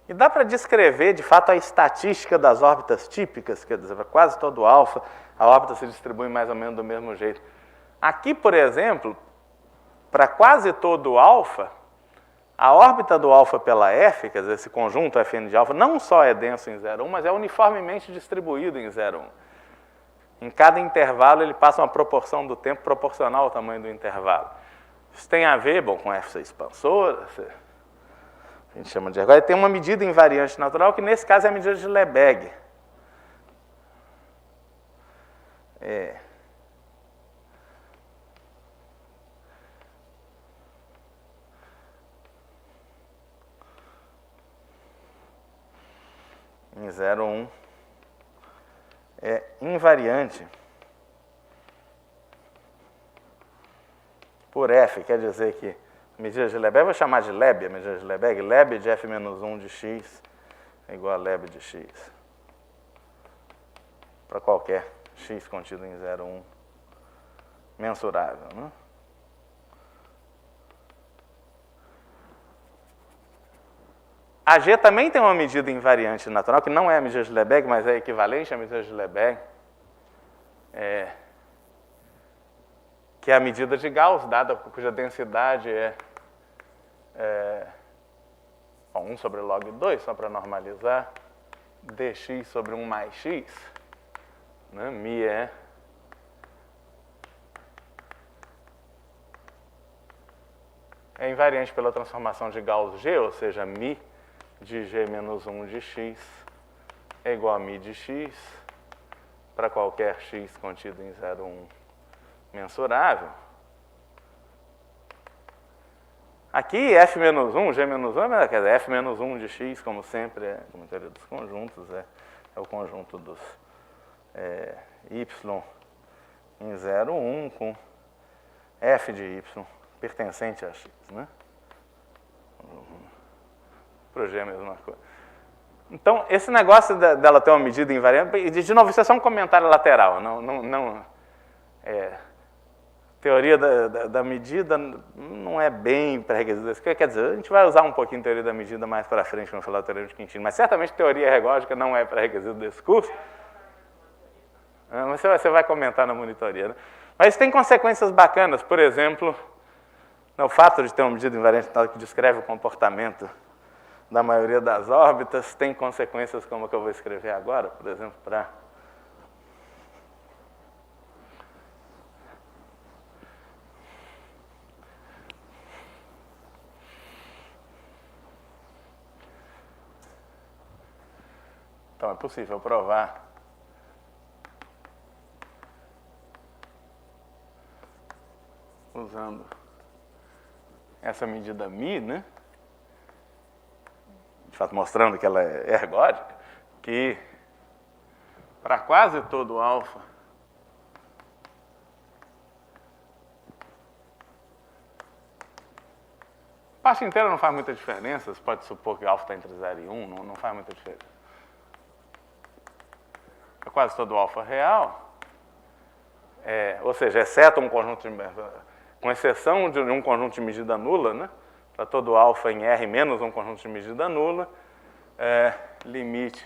E dá para descrever, de fato, a estatística das órbitas típicas, quer dizer, para quase todo alfa, a órbita se distribui mais ou menos do mesmo jeito. Aqui, por exemplo, para quase todo alfa, a órbita do alfa pela F, quer dizer, esse conjunto Fn de alfa, não só é denso em 0,1, mas é uniformemente distribuído em 0,1. Em cada intervalo, ele passa uma proporção do tempo proporcional ao tamanho do intervalo. Isso tem a ver, bom, com F ser expansora, a gente chama de ergóide. Tem uma medida invariante natural, que nesse caso é a medida de Lebesgue. Em 0,1 é invariante por F, quer dizer que a medida de Lebesgue, vou chamar de Leb, a medida de Lebesgue, Leb de F-1 de x é igual a Leb de x, para qualquer x contido em 0,1 mensurável, né? A G também tem uma medida invariante natural, que não é a medida de Lebesgue, mas é equivalente à medida de Lebesgue, que é a medida de Gauss, dada cuja densidade é 1 sobre log 2, só para normalizar, dx sobre 1 mais x, né? Mi é invariante pela transformação de Gauss-G, ou seja, mi de G menos 1 de x é igual a mi de x para qualquer x contido em 0,1 mensurável. Aqui, F-1, G-1, quer dizer, F-1 de x, como sempre, como teoria dos conjuntos, é o conjunto dos y em 0,1 com f de y pertencente a x, né? Para o G é a mesma coisa. Então, esse negócio dela ter uma medida invariante, de novo, isso é só um comentário lateral, teoria da medida não é bem pré-requisito. Quer dizer, a gente vai usar um pouquinho de teoria da medida mais para frente, quando falar da teoria de Quintino, mas certamente teoria ergódica não é pré-requisito desse curso. Mas você vai comentar na monitoria, né? Mas tem consequências bacanas, por exemplo, o fato de ter uma medida invariante que descreve o comportamento da maioria das órbitas tem consequências como a que eu vou escrever agora, por exemplo, para então é possível provar usando essa medida mi, né? De fato, mostrando que ela é ergódica, que para quase todo alfa a parte inteira não faz muita diferença, você pode supor que alfa está entre 0 e 1, não faz muita diferença. Para quase todo alfa real, ou seja, exceto um conjunto com exceção de um conjunto de medida nula, né? Para todo alfa em R menos um conjunto de medida nula, limite,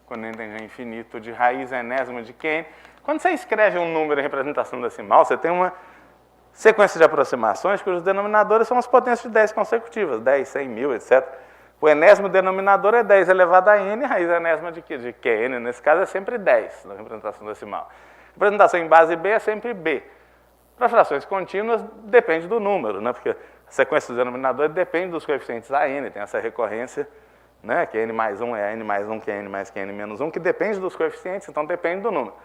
quando n tende a infinito, de raiz enésima de Kn. Quando você escreve um número em representação decimal, você tem Sequência de aproximações cujos denominadores são as potências de 10 consecutivas, 10, 100, 1000, etc. O enésimo denominador é 10 elevado a n, raiz enésima de Qn, nesse caso é sempre 10, na representação decimal. Representação em base B é sempre B. Para frações contínuas, depende do número, né? Porque a sequência dos denominadores depende dos coeficientes a n, tem essa recorrência, né? Que n mais 1 é a n mais 1, que é n mais que n menos 1, que depende dos coeficientes, então depende do número.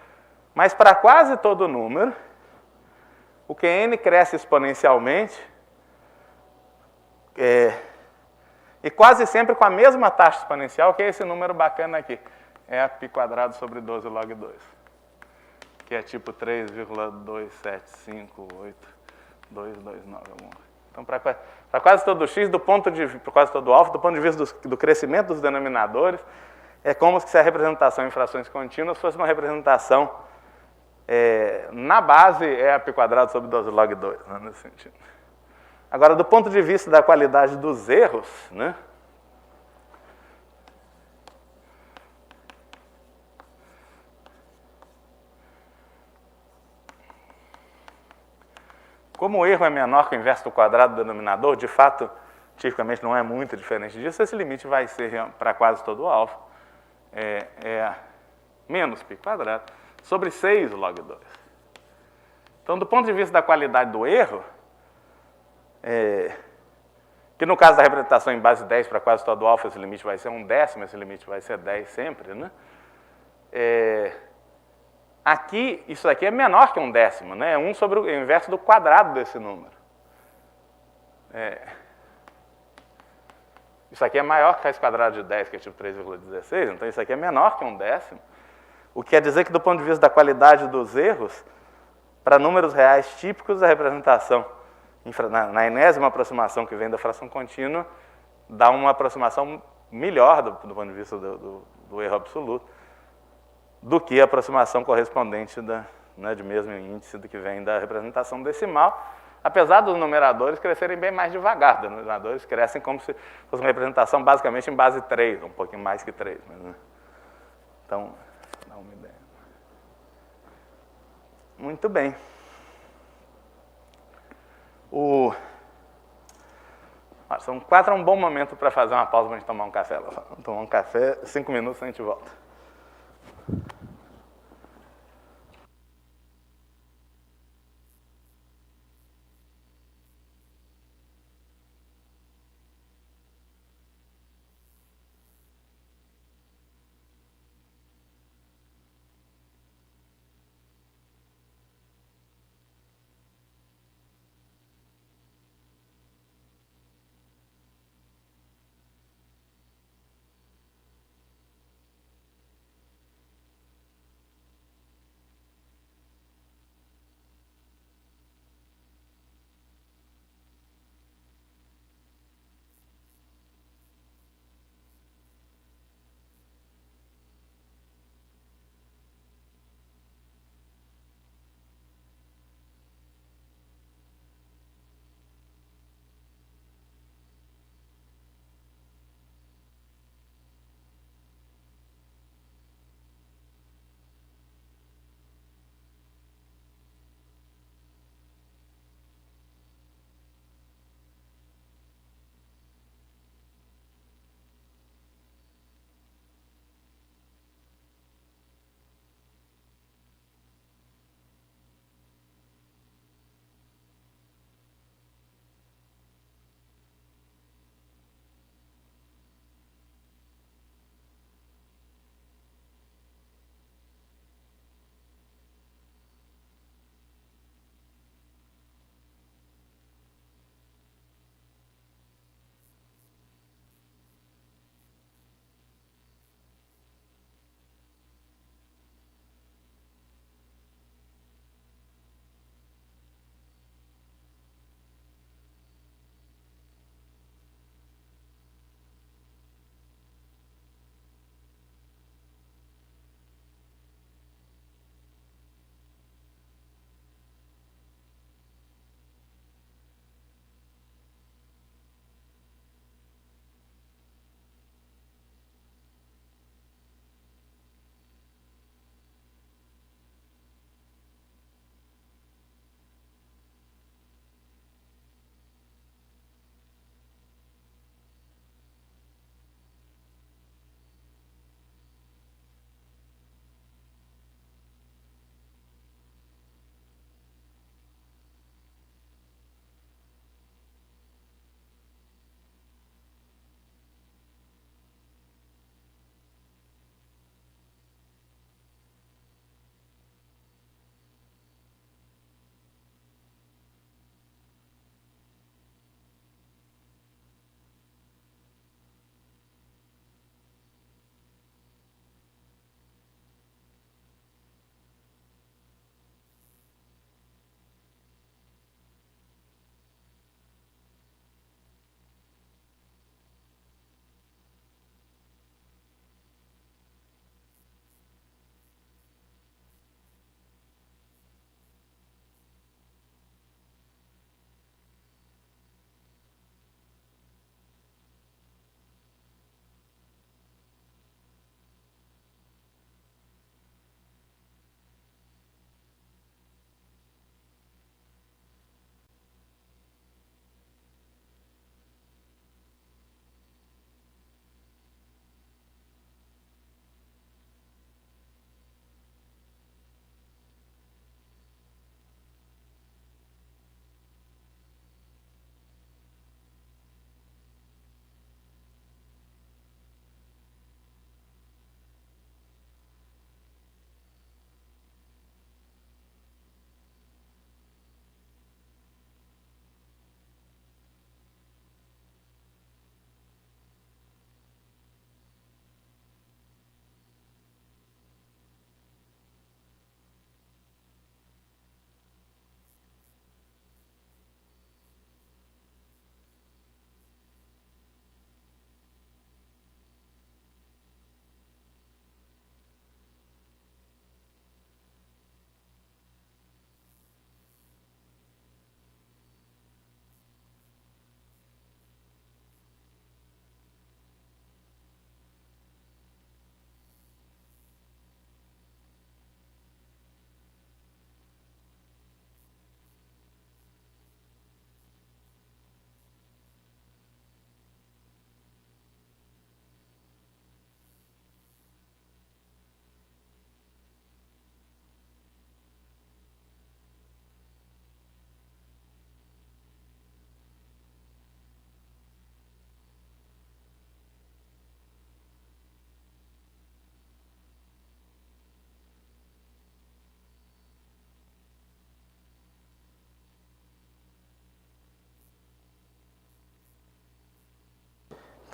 Mas para quase todo número, o Qn cresce exponencialmente, e quase sempre com a mesma taxa exponencial, que é esse número bacana aqui. É a π² sobre 12 log 2. Que é tipo 3,2758229. Então, para quase todo x, para quase todo alfa, do ponto de vista do crescimento dos denominadores, é como se a representação em frações contínuas fosse uma representação, na base, é a π² sobre 12 log 2, né, nesse sentido. Agora, do ponto de vista da qualidade dos erros, né, como o erro é menor que o inverso do quadrado do denominador, de fato, tipicamente não é muito diferente disso, esse limite vai ser, para quase todo o alfa, menos π² sobre 6 log 2. Então, do ponto de vista da qualidade do erro, que no caso da representação em base 10 para quase todo alfa, esse limite vai ser 1/10, esse limite vai ser 10 sempre, né? Aqui, isso aqui é menor que 1/10, né? É 1 sobre o inverso do quadrado desse número. Isso aqui é maior que a raiz² de 10, que é tipo 3,16, então isso aqui é menor que 1/10. O que quer dizer que, do ponto de vista da qualidade dos erros, para números reais típicos, a representação na enésima aproximação que vem da fração contínua dá uma aproximação melhor do ponto de vista do erro absoluto do que a aproximação correspondente de mesmo índice do que vem da representação decimal, apesar dos numeradores crescerem bem mais devagar. Os denominadores crescem como se fosse uma representação basicamente em base 3, um pouquinho mais que 3. Né? Então, dá uma ideia. Muito bem. São 4, é um bom momento para fazer uma pausa para a gente tomar um café. Vamos tomar um café, 5 minutos a gente volta.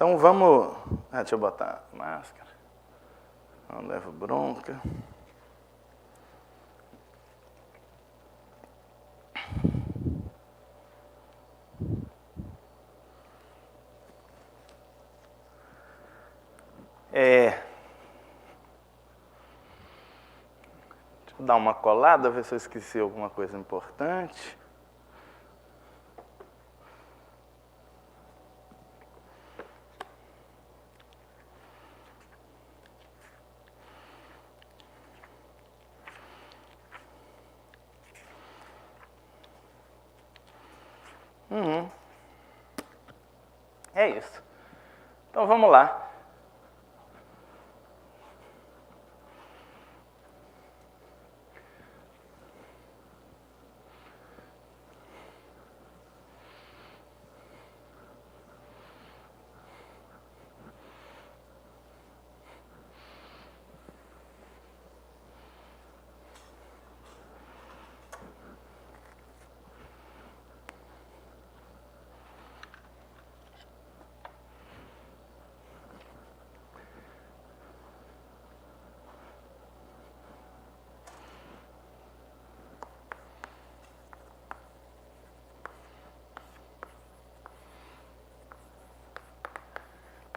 Então vamos... deixa eu botar a máscara. Não levo bronca. Deixa eu dar uma colada, ver se eu esqueci alguma coisa importante. É isso. Então vamos lá.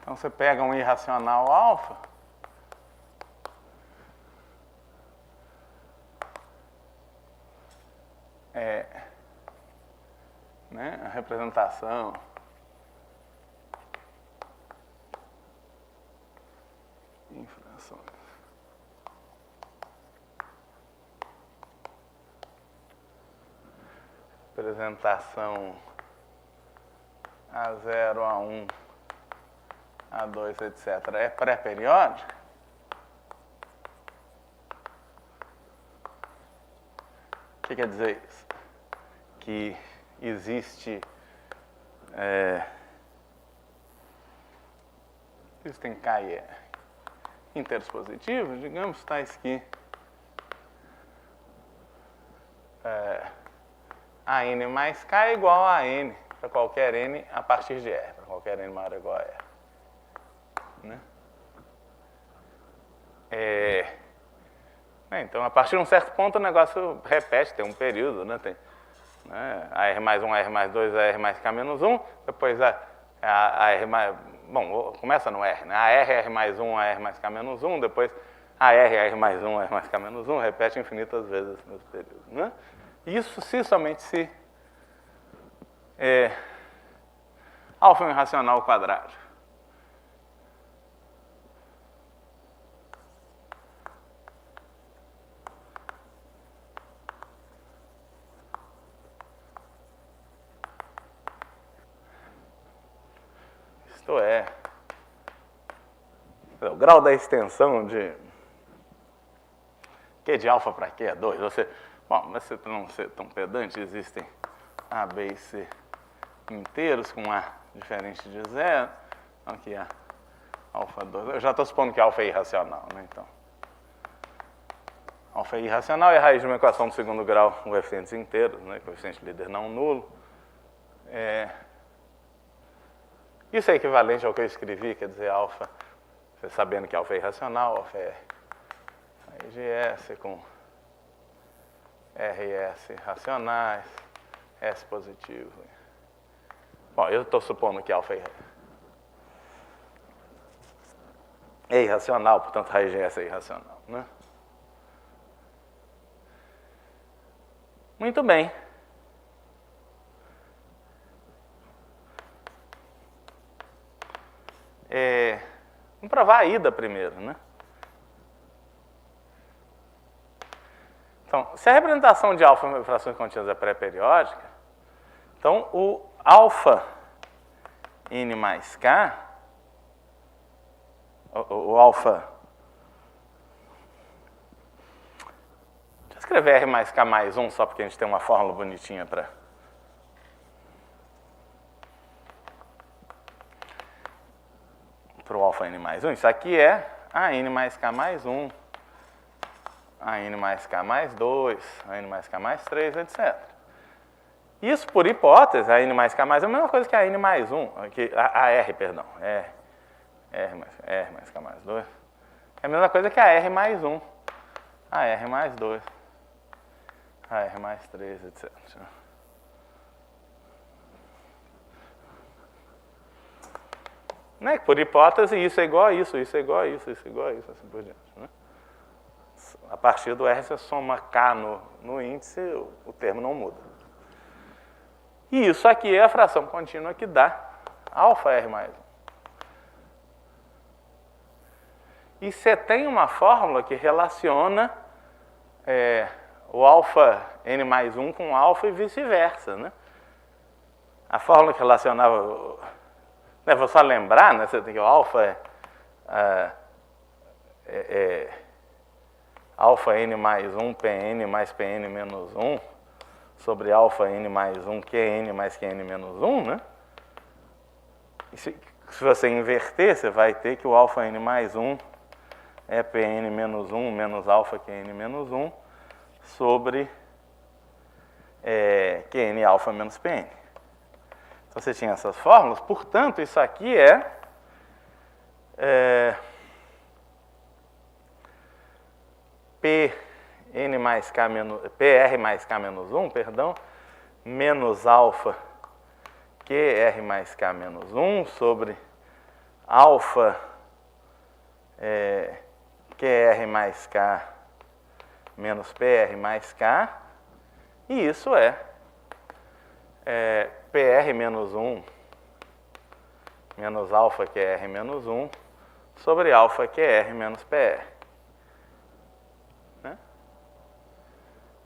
Então você pega um irracional alfa, né, a representação infrações. Representação A0, A1, A2, etc. é pré-periódica? O que quer dizer isso? Que existe... existem K e R inteiros positivos, digamos, tais que a n mais K é igual a n para qualquer n a partir de R, para qualquer n maior ou igual a R. Né? Então, a partir de um certo ponto, o negócio repete, tem um período, né? Tem AR mais 1, AR mais 2, AR mais K menos 1, depois a R mais... Bom, começa no R, né? AR, R mais 1, AR mais K menos 1, depois AR, R mais 1, AR mais K menos 1, repete infinitas vezes nesse período. Né? Isso se somente se alfa é um irracional quadrático. Isto é, o grau da extensão de Q de alfa para Q é 2. Bom, mas se não ser tão pedante, existem A, B e C inteiros com A diferente de zero. Aqui é alfa 2. Eu já estou supondo que alfa é irracional, né? Então, alfa é irracional e a raiz de uma equação do segundo grau com coeficientes inteiros, né? Coeficiente líder não nulo. Isso é equivalente ao que eu escrevi, quer dizer, alfa, você sabendo que alfa é irracional, alfa é raiz de S com R e S racionais, S positivo. Bom, eu estou supondo que alfa é irracional, portanto, raiz de S é irracional. Né? Muito bem. Vamos provar a ida primeiro, né? Então, se a representação de alfa em frações contínuas é pré-periódica, então o alfa n mais k, o alfa... Deixa eu escrever R mais K mais 1, só porque a gente tem uma fórmula bonitinha para... para o alfa n mais 1. Isso aqui é a n mais k mais 1, a n mais k mais 2, a n mais k mais 3, etc. Isso, por hipótese, a n mais k mais é a mesma coisa que a n mais 1, a r, perdão, R mais k mais 2, é a mesma coisa que a r mais 1, a r mais 2, a r mais 3, etc. Né? Por hipótese, isso é igual a isso, isso é igual a isso, isso é igual a isso, assim por diante. Né? A partir do R, você soma K no índice, o termo não muda. E isso aqui é a fração contínua que dá alfa R mais 1. E você tem uma fórmula que relaciona o alfa N mais 1 com alfa e vice-versa. Né? A fórmula que relacionava... Vou só lembrar, né? Você tem que o alfa alfa n mais 1 Pn mais Pn menos 1 sobre alfa n mais 1 Qn mais Qn menos 1, né? E se você inverter, você vai ter que o alfa n mais 1 é Pn menos 1 menos alfa Qn menos 1 sobre Qn alfa menos Pn. Então você tinha essas fórmulas, portanto, isso aqui Pn mais K menos, PR mais K menos 1, perdão, menos alfa QR mais K menos 1 sobre alfa QR mais K menos PR mais K, e isso PR menos 1 menos alfa QR menos 1 sobre alfa QR menos PR. Né?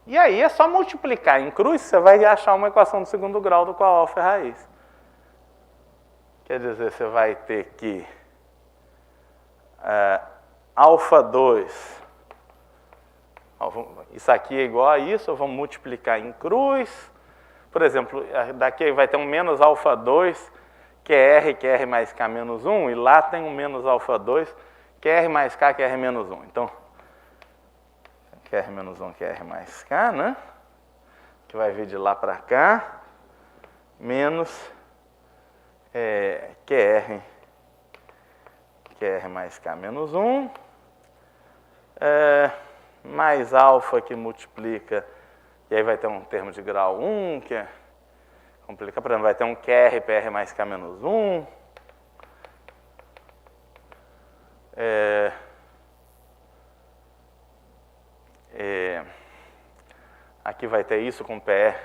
E aí é só multiplicar em cruz, você vai achar uma equação do segundo grau do qual alfa é raiz. Quer dizer, você vai ter que alfa 2, isso aqui é igual a isso, vamos multiplicar em cruz. Por exemplo, daqui vai ter um menos alfa 2, QR mais K menos 1, e lá tem um menos alfa 2, QR mais K, QR menos 1. Então, QR menos 1, QR mais K, né? Que vai vir de lá para cá, menos QR mais K menos 1, mais alfa que multiplica, e aí vai ter um termo de grau 1, que complica, por exemplo, vai ter um QR, PR mais K menos 1. Aqui vai ter isso com PR.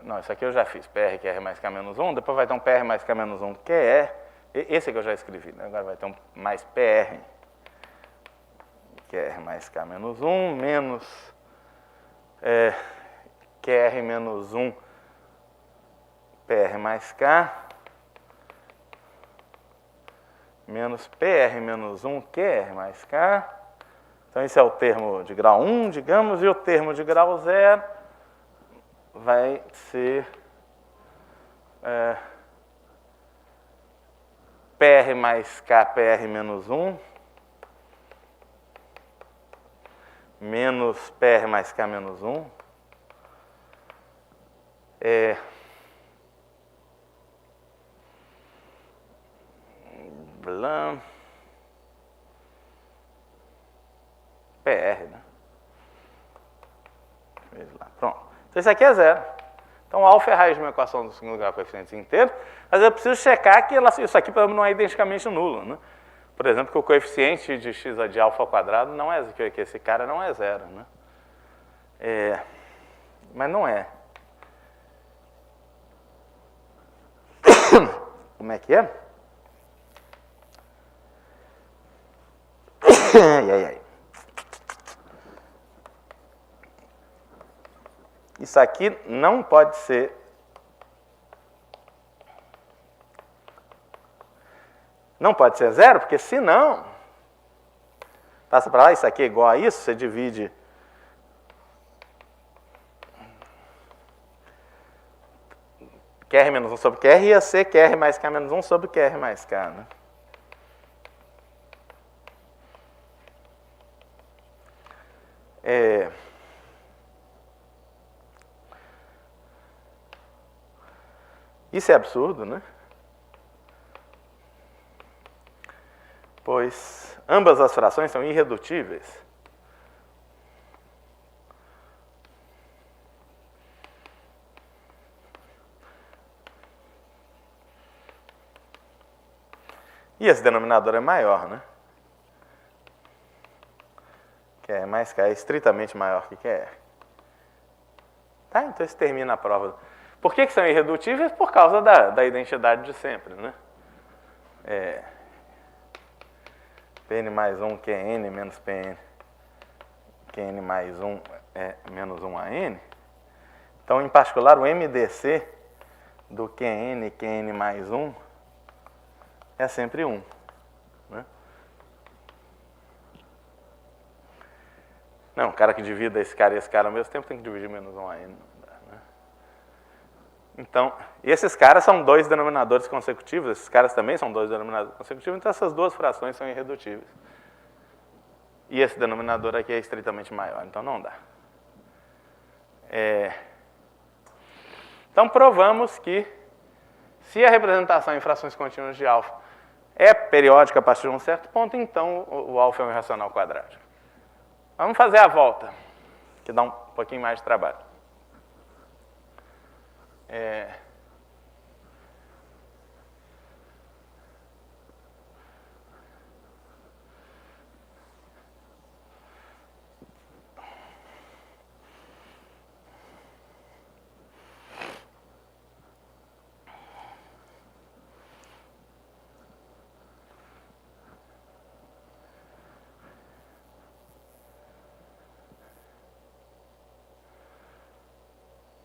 Não, isso aqui eu já fiz, PR, QR mais K menos 1. Depois vai ter um PR mais K menos 1, QR. Esse aqui eu já escrevi, né? Agora vai ter um mais PR, QR mais K menos 1, menos QR menos 1, PR mais K, menos PR menos 1, QR mais K. Então, esse é o termo de grau 1, digamos, e o termo de grau 0 vai ser PR mais K, PR menos 1, menos PR mais K menos 1, PR, né? Pronto. Então, isso aqui é 0. Então, alfa é a raiz de uma equação do segundo grau com coeficientes inteiros, mas eu preciso checar que isso aqui, por exemplo, não é identicamente nulo, né? Por exemplo, que o coeficiente de x de alfa ao quadrado não é, que esse cara não é 0, né? Mas não é. Como é que é? Ai. Isso aqui não pode ser zero, porque senão passa para lá, isso aqui é igual a isso, você divide QR menos 1 sobre QR, ia ser QR mais K menos 1 sobre QR mais K, né? Isso é absurdo, né? Pois ambas as frações são irredutíveis. E esse denominador é maior, né? QE mais K é estritamente maior que QR. Tá? Então isso termina a prova. Por que são irredutíveis? Por causa da identidade de sempre, né? Pn mais 1 QN menos PN. QN mais 1 é menos 1 AN. Então, em particular, o MDC do QN mais 1 é sempre 1. Né? Não, o cara que divida esse cara e esse cara ao mesmo tempo tem que dividir menos 1 AN. Né? Então, esses caras são dois denominadores consecutivos, esses caras também são dois denominadores consecutivos, então essas duas frações são irredutíveis. E esse denominador aqui é estritamente maior, então não dá. Então, provamos que se a representação em frações contínuas de alfa é periódica a partir de um certo ponto, então o alfa é um irracional quadrático. Vamos fazer a volta, que dá um pouquinho mais de trabalho.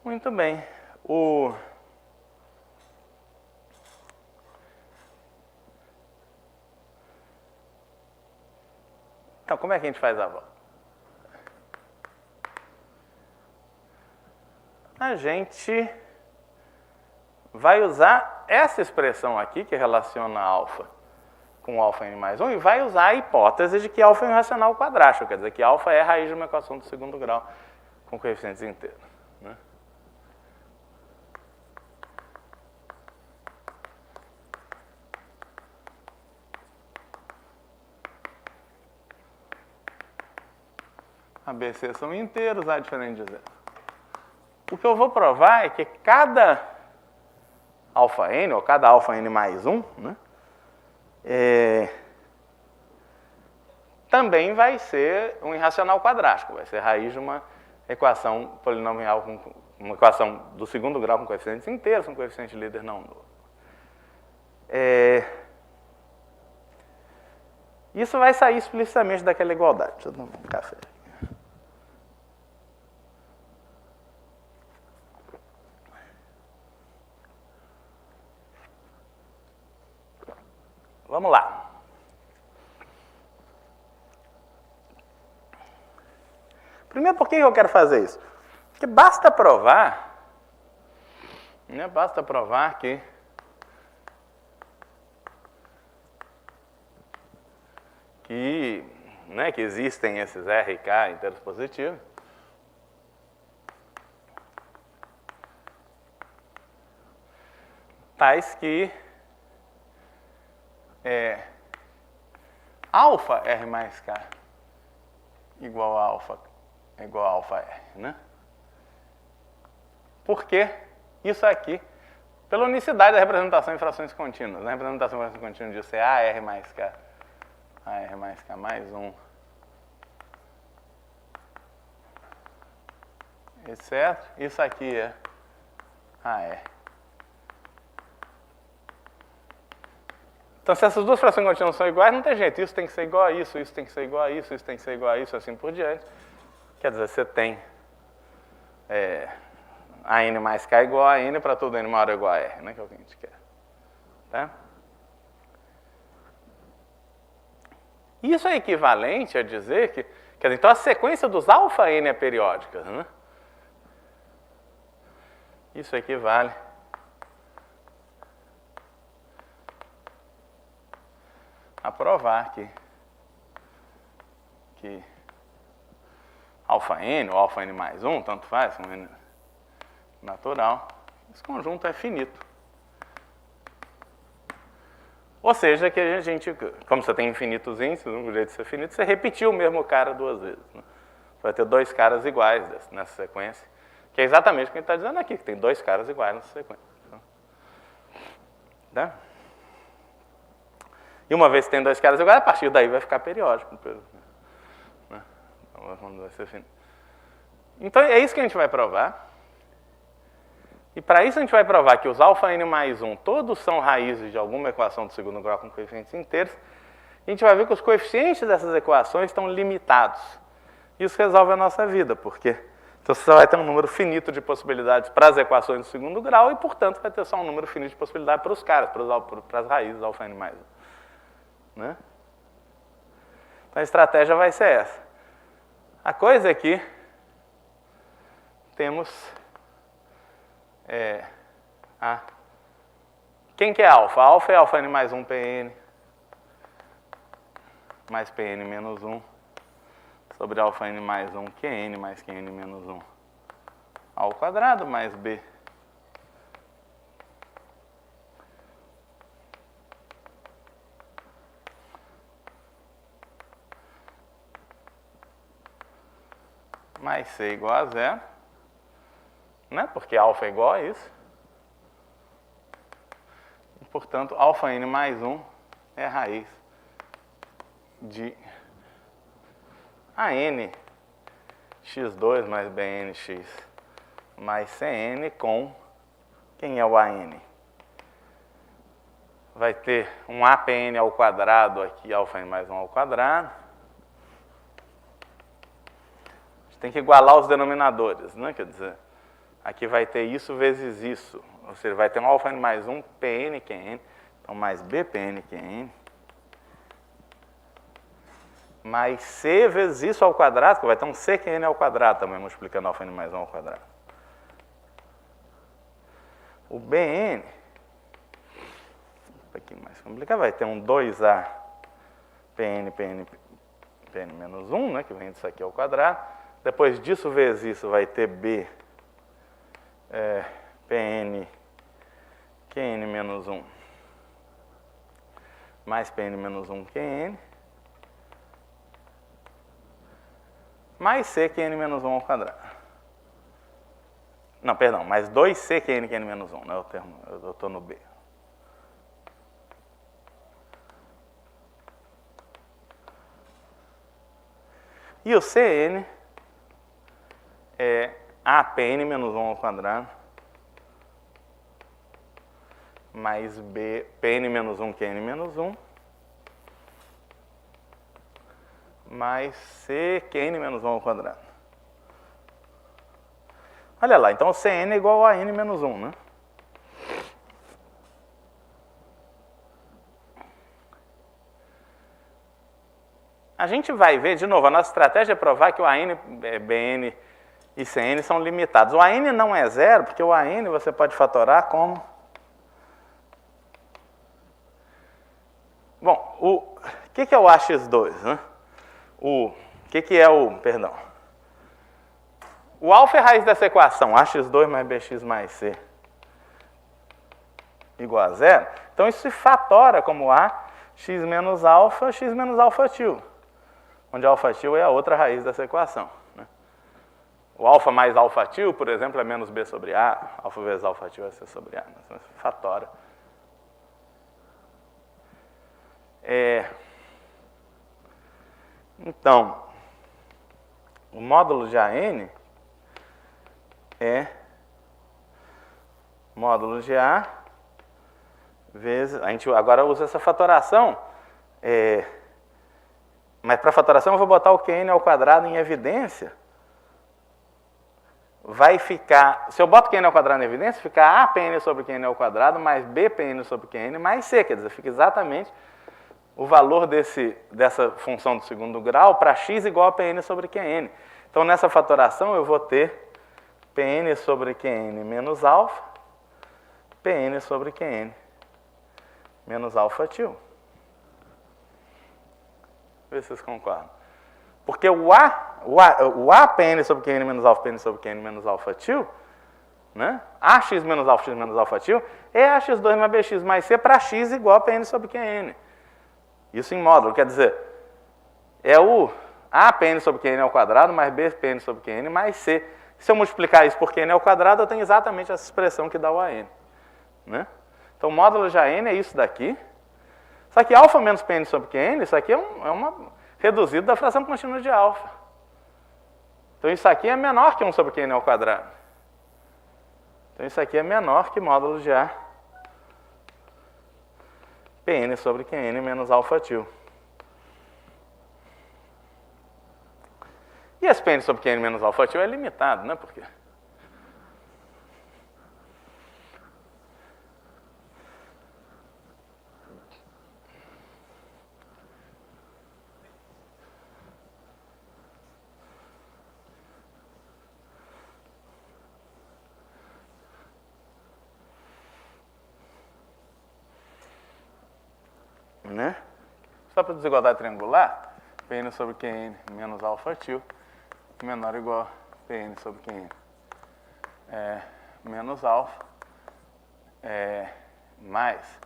Muito bem. Então, como é que a gente faz a volta? A gente vai usar essa expressão aqui, que relaciona alfa com alfa n mais 1, e vai usar a hipótese de que alfa é um irracional quadrático, quer dizer que alfa é a raiz de uma equação do segundo grau com coeficientes inteiros. Né? ABC são inteiros, A diferente de zero. O que eu vou provar é que cada alfa n, ou cada alfa n mais 1, né, também vai ser um irracional quadrático, vai ser raiz de uma equação polinomial, uma equação do segundo grau com coeficientes inteiros, com coeficiente líder não nulo. Isso vai sair explicitamente daquela igualdade. Deixa eu tomar um café. Vamos lá. Primeiro, por que eu quero fazer isso? Porque basta provar, né, basta provar que existem esses R e K inteiros positivos. Tais que alfa R mais K igual a alfa R, né? Porque isso aqui, pela unicidade da representação em frações contínuas, né? A representação em frações contínuas disso é AR mais K mais 1, etc. Isso aqui é AR. Então, se essas duas frações contínuas são iguais, não tem jeito. Isso tem que ser igual a isso, isso tem que ser igual a isso, isso tem que ser igual a isso, assim por diante. Quer dizer, você tem a n mais k igual a n para todo n maior ou igual a r, né, que é o que a gente quer. Tá? Isso é equivalente a dizer que, quer dizer, então a sequência dos alfa n é periódica, né? Isso equivale a provar que alfa n ou alfa n mais 1, tanto faz, um n natural, esse conjunto é finito. Ou seja, que a gente, como você tem infinitos índices, um jeito de ser finito, você repetiu o mesmo cara duas vezes. Né? Você vai ter dois caras iguais nessa sequência, que é exatamente o que a gente está dizendo aqui, que tem dois caras iguais nessa sequência. Tá? E uma vez que tem dois caras iguais, a partir daí vai ficar periódico. Né? Então, vai ser finito. Então é isso que a gente vai provar. E para isso a gente vai provar que os αn mais 1 todos são raízes de alguma equação do segundo grau com coeficientes inteiros. E a gente vai ver que os coeficientes dessas equações estão limitados. Isso resolve a nossa vida, porque então você vai ter um número finito de possibilidades para as equações do segundo grau e, portanto, vai ter só um número finito de possibilidades para os caras, para as raízes αn mais 1. Né? Então a estratégia vai ser essa. A coisa é que temos... Quem que é alfa? Alfa é αn mais 1 Pn mais Pn menos 1 sobre αn mais 1 Qn mais Qn menos 1 ao quadrado mais B mais C igual a zero, né? Porque alfa é igual a isso. E, portanto, αn mais 1 é a raiz de AN x2 mais BNX mais CN com quem é o AN? Vai ter um APN ao quadrado aqui, αn mais 1 ao quadrado. A gente tem que igualar os denominadores, né? Quer dizer, aqui vai ter isso vezes isso. Ou seja, vai ter um αn mais 1 Pn Qn, então mais Bpn Qn, mais C vezes isso ao quadrado, que vai ter um CQn ao quadrado também, multiplicando αn mais 1 ao quadrado. O Bn, um pouquinho mais complicado, vai ter um 2A Pn menos 1, né, que vem disso aqui ao quadrado. Depois disso vezes isso vai ter B Pn Qn menos 1 mais Pn menos 1 Qn mais C Qn menos 1 ao quadrado. Não, perdão, mais 2C Qn menos 1, né? Eu estou no B. E o Cn é APN menos 1 ao quadrado mais B, Pn menos 1, Qn menos 1 mais C, Qn menos 1 ao quadrado. Olha lá, então o Cn é igual a N menos 1, né? A gente vai ver, de novo, a nossa estratégia é provar que o AN, Bn e Cn são limitados. O AN não é zero, porque o AN você pode fatorar como... Bom, o que é o AX2, né? O que é o... Perdão. O alfa é a raiz dessa equação, AX2 mais BX mais C igual a zero. Então isso se fatora como A, x menos alfa tio. Onde alfa tio é a outra raiz dessa equação. Né? O alfa mais alfa tio, por exemplo, é menos B sobre A. Alfa vezes alfa tio é C sobre A. Então isso fatora. Então, o módulo de AN é módulo de A vezes... A gente agora usa essa fatoração, mas para fatoração eu vou botar o Qn ao quadrado em evidência. Vai ficar... Se eu boto Qn ao quadrado em evidência, fica APN sobre Qn ao quadrado mais Bpn sobre Qn mais C. Quer dizer, fica exatamente o valor dessa função do segundo grau para x igual a Pn sobre Qn. Então, nessa fatoração, eu vou ter Pn sobre Qn menos alfa, Pn sobre Qn menos alfa tio. Vê se vocês concordam. Porque o A Pn sobre Qn menos alfa, Pn sobre Qn menos alfa tio, né? AX menos alfa x menos alfa tio é AX2 mais BX mais C para x igual a PN sobre QN. Isso em módulo, quer dizer, é o A PN sobre QN ao quadrado mais B PN sobre QN mais C. Se eu multiplicar isso por QN ao quadrado, eu tenho exatamente essa expressão que dá o AN. Né? Então, o módulo de AN é isso daqui. Só que alfa menos PN sobre QN, isso aqui é uma reduzido da fração contínua de alfa. Então, isso aqui é menor que 1 sobre QN ao quadrado. Então, isso aqui é menor que módulo de A PN sobre QN menos alfa tio. E esse PN sobre QN menos alfa tio é limitado, né? Por quê? Né? Só para desigualdade triangular, PN sobre QN menos alfa tio menor ou igual a PN sobre QN menos alfa mais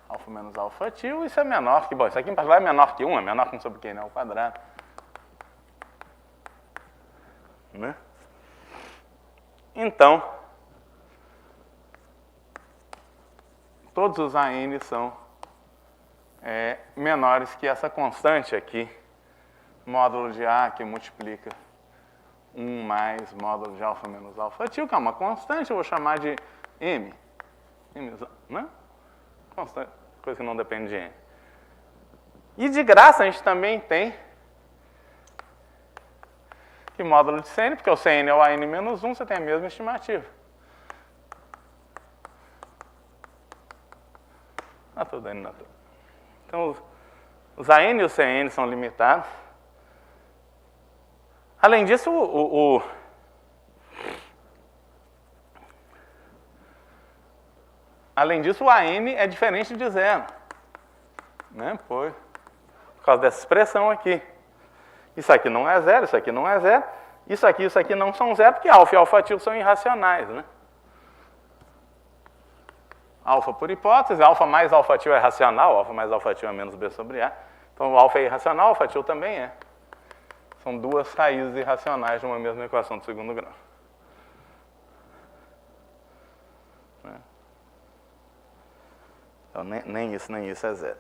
alfa menos alfa tio. Isso é menor que, bom, isso aqui em particular é menor que 1, é menor que 1 sobre QN ao quadrado. Né? Então, todos os AN são menores que essa constante aqui, módulo de A que multiplica 1 mais módulo de alfa menos alfa tio, que é uma constante, eu vou chamar de M. Né? Constante, coisa que não depende de N. E de graça a gente também tem que módulo de Cn, porque o Cn é o AN menos 1, você tem a mesma estimativa. Não tudo aí, não tudo. Então, os AN e os Cn são limitados. Além disso, o AN é diferente de zero. Né? Por causa dessa expressão aqui. Isso aqui não é zero, isso aqui não é zero. Isso aqui não são zero, porque alfa e alfa tio são irracionais. Né? Alfa por hipótese, alfa mais alfa tio é racional, alfa mais alfa tio é menos B sobre A. Então, o alfa é irracional, alfa tio também é. São duas raízes irracionais de uma mesma equação de segundo grau. Então, nem isso é zero.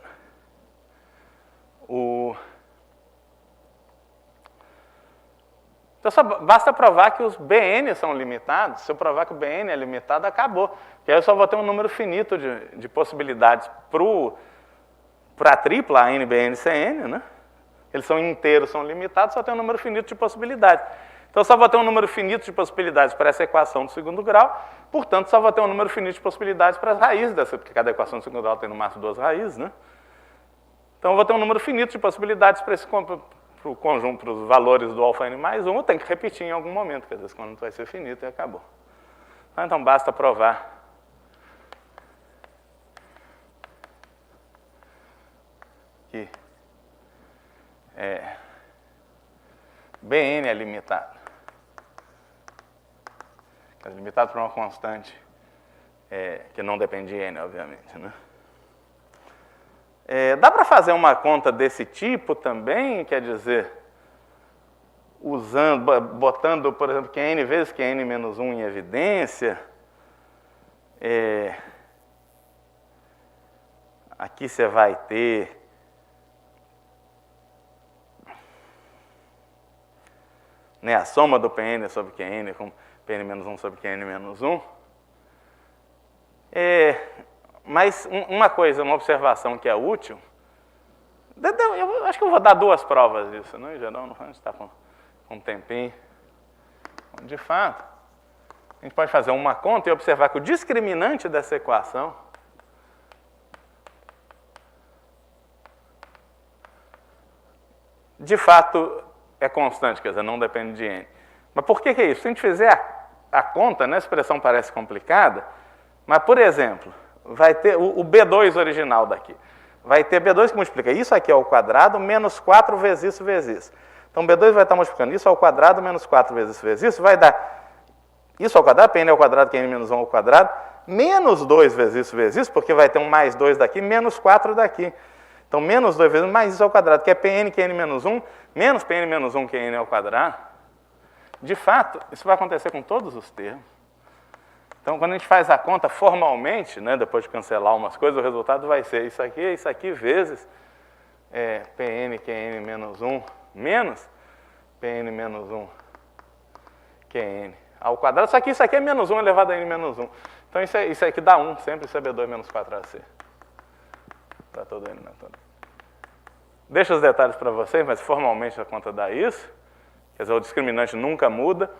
Então, só basta provar que os BN são limitados. Se eu provar que o BN é limitado, acabou. Porque aí eu só vou ter um número finito de possibilidades para a tripla, AN, BN, CN, né? Eles são inteiros, são limitados, só tem um número finito de possibilidades. Então, só vou ter um número finito de possibilidades para essa equação do segundo grau, portanto, só vou ter um número finito de possibilidades para as raízes dessa, porque cada equação do segundo grau tem no máximo 2 raízes, né? Então, eu vou ter um número finito de possibilidades para esse pro conjunto, para os valores do alfa n mais 1, eu tenho que repetir em algum momento, porque às vezes quando vai ser finito e acabou. Então, basta provar que Bn é limitado. É limitado por uma constante que não depende de n, obviamente. Né? Dá para fazer uma conta desse tipo também, quer dizer, botando, por exemplo, Qn vezes Qn menos 1 em evidência. Aqui você vai ter a soma do Pn sobre Qn com Pn menos 1 sobre Qn menos 1. Mas uma coisa, uma observação que é útil, eu acho que eu vou dar 2 provas disso, né? Em geral, a gente está com um tempinho. De fato, a gente pode fazer uma conta e observar que o discriminante dessa equação de fato é constante, quer dizer, não depende de n. Mas por que é isso? Se a gente fizer a conta, né, a expressão parece complicada, mas, por exemplo, vai ter o B2 original daqui. Vai ter B2 que multiplica isso aqui ao quadrado menos 4 vezes isso vezes isso. Então, B2 vai estar multiplicando isso ao quadrado menos 4 vezes isso vezes isso, vai dar isso ao quadrado, Pn ao quadrado, Qn menos 1 ao quadrado, menos 2 vezes isso, porque vai ter um mais 2 daqui, menos 4 daqui. Então, menos 2 vezes mais isso ao quadrado, que é Pn, Qn menos 1, menos Pn menos 1, Qn ao quadrado. De fato, isso vai acontecer com todos os termos. Então, quando a gente faz a conta formalmente, né, depois de cancelar umas coisas, o resultado vai ser isso aqui vezes Pn, Qn menos 1, menos Pn menos 1, Qn ao quadrado. Só que isso aqui é menos 1 elevado a n menos 1. Então, isso aqui dá 1, sempre isso é B2 menos 4AC. Para todo n metodo. Deixa os detalhes para vocês, mas formalmente a conta dá isso. Quer dizer, o discriminante nunca muda.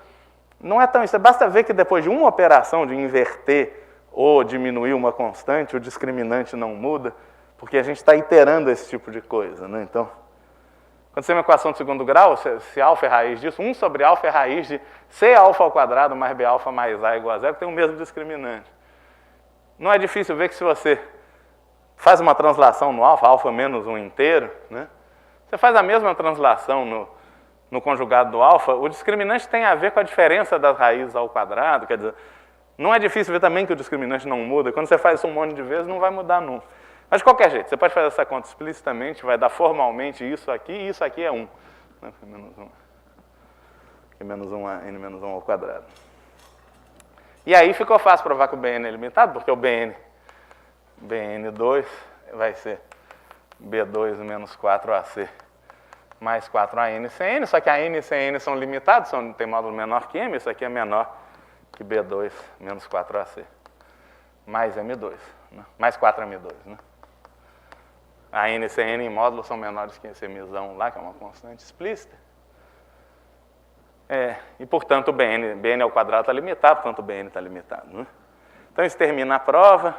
Não é tão isso, basta ver que depois de uma operação de inverter ou diminuir uma constante, o discriminante não muda, porque a gente está iterando esse tipo de coisa, né? Então, quando você tem uma equação de segundo grau, se alfa é raiz disso, 1 sobre alfa é raiz de C alfa ao quadrado mais B alfa mais A igual a zero, que tem o mesmo discriminante. Não é difícil ver que se você faz uma translação no alfa menos 1 inteiro, né? Você faz a mesma translação no conjugado do alfa, o discriminante tem a ver com a diferença das raízes ao quadrado, quer dizer, não é difícil ver também que o discriminante não muda. Quando você faz isso um monte de vezes, não vai mudar nunca. Mas de qualquer jeito, você pode fazer essa conta explicitamente, vai dar formalmente isso aqui, e isso aqui é 1. Né? Menos 1. Que menos 1 é n menos 1 ao quadrado. E aí ficou fácil provar que o Bn é limitado, porque o Bn2 vai ser B2 menos 4AC mais 4AN sem N, só que a N e Cn são limitados, tem módulo menor que M, isso aqui é menor que B2 menos 4AC, mais M2, né? Mais 4M2. Né? A N e Cn em módulo são menores que esse Mzão lá, que é uma constante explícita. E, portanto, o Bn ao quadrado está limitado, portanto, o Bn está limitado. Né? Então, isso termina a prova.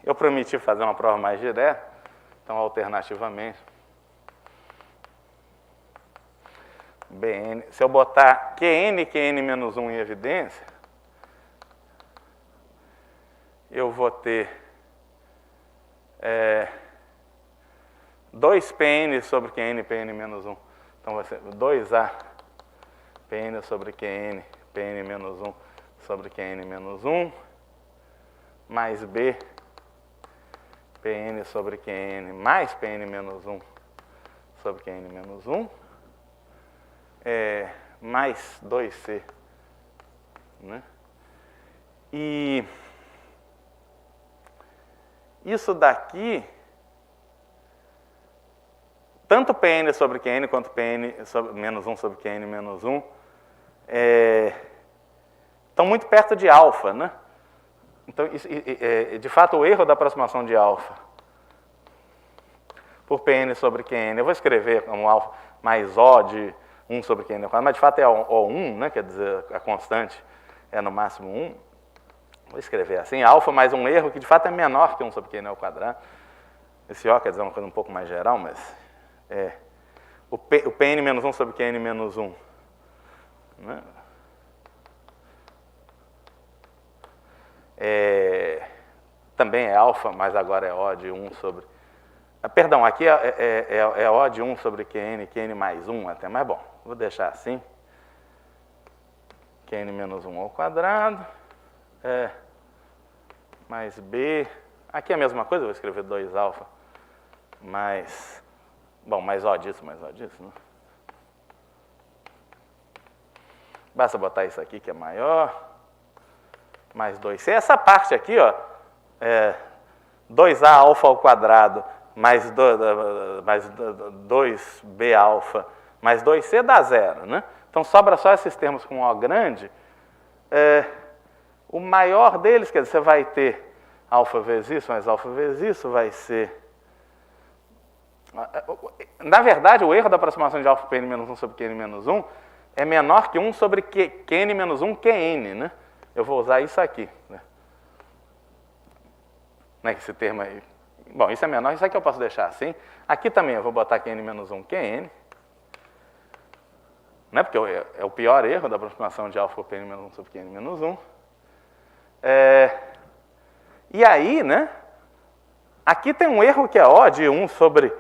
Eu prometi fazer uma prova mais direta. Então, alternativamente, Bn, se eu botar Qn e Qn menos 1 em evidência, eu vou ter 2Pn sobre Qn, Pn menos 1. Então, vai ser 2A Pn sobre Qn, Pn menos 1 sobre Qn menos 1, mais B Pn sobre Qn mais Pn menos 1 sobre Qn menos 1, mais 2C. Né? E isso daqui, tanto Pn sobre Qn quanto Pn sobre menos 1 sobre Qn menos 1, estão muito perto de alfa, né? Então, de fato, o erro da aproximação de alfa por Pn sobre Qn, eu vou escrever como alfa mais O de 1 sobre Qn ao quadrado, mas de fato é O1, né? Quer dizer, a constante é no máximo 1. Vou escrever assim, alfa mais um erro que de fato é menor que 1 sobre Qn ao quadrado. Esse O quer dizer uma coisa um pouco mais geral, mas o Pn menos 1 sobre Qn menos 1. Né? Também é alfa, mas agora é O de 1 sobre... Perdão, aqui é O de 1 sobre Qn mais 1 até, mas bom, vou deixar assim. Qn menos 1 ao quadrado, mais B... Aqui é a mesma coisa, vou escrever 2 alfa, mais... Bom, mais O disso, né? Basta botar isso aqui que é maior... mais 2C. Essa parte aqui, ó, 2A alfa ao quadrado mais 2B alfa mais 2C dá 0, né? Então, sobra só esses termos com O grande. O maior deles, quer dizer, você vai ter alfa vezes isso, mais alfa vezes isso, vai ser... Na verdade, o erro da aproximação de alfa Pn menos 1 sobre Qn menos 1 é menor que 1 sobre Qn menos 1 Qn, né? Eu vou usar isso aqui. Né? Esse termo aí. Bom, isso é menor, isso aqui eu posso deixar assim. Aqui também eu vou botar Qn menos 1 Qn. Né? Porque é o pior erro da aproximação de alfa Pn menos 1 sobre Qn menos 1. E aí, né? Aqui tem um erro que é O de 1 sobre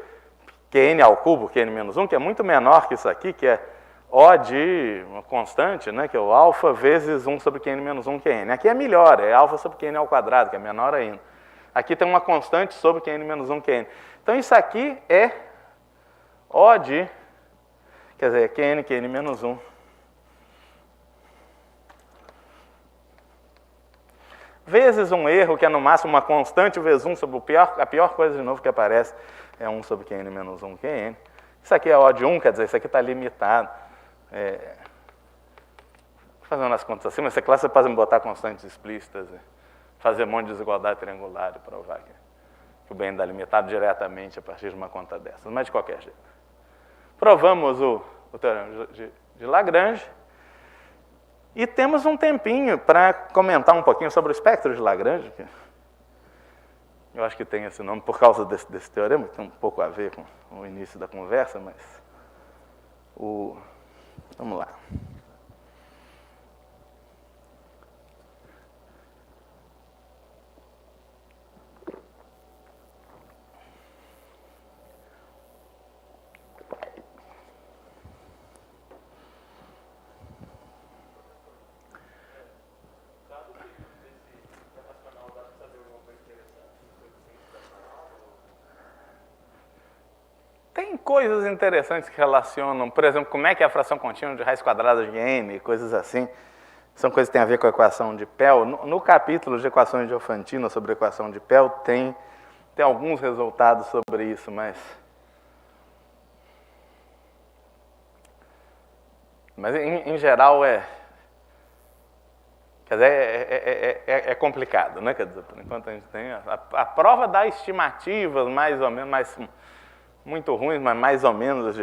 Qn ao cubo, Qn menos 1, que é muito menor que isso aqui, que é O de uma constante, né, que é o alfa vezes 1 sobre Qn menos 1 Qn. Aqui é melhor, é alfa sobre Qn ao quadrado, que é menor ainda. Aqui tem uma constante sobre Qn menos 1 Qn. Então isso aqui é O de, quer dizer, Qn menos 1. Vezes um erro, que é no máximo uma constante, vezes 1 sobre a pior coisa de novo que aparece é 1 sobre Qn menos 1 Qn. Isso aqui é O de 1, quer dizer, isso aqui está limitado. Fazendo as contas assim, mas essa classe você pode botar constantes explícitas, fazer um monte de desigualdade triangular e provar que o bem dá limitado diretamente a partir de uma conta dessas, mas de qualquer jeito. Provamos o teorema de Lagrange e temos um tempinho para comentar um pouquinho sobre o espectro de Lagrange, que eu acho que tem esse nome por causa desse teorema, que tem um pouco a ver com o início da conversa, mas vamos lá. Tem coisas interessantes que relacionam, por exemplo, como é que é a fração contínua de raiz quadrada de n, coisas assim. São coisas que têm a ver com a equação de Pell. No capítulo de equações de Diophantine sobre a equação de Pell, tem alguns resultados sobre isso, mas em geral quer dizer, é complicado, né? Quer dizer, por enquanto a gente tem a prova dá estimativas mais ou menos, muito ruins, mas mais ou menos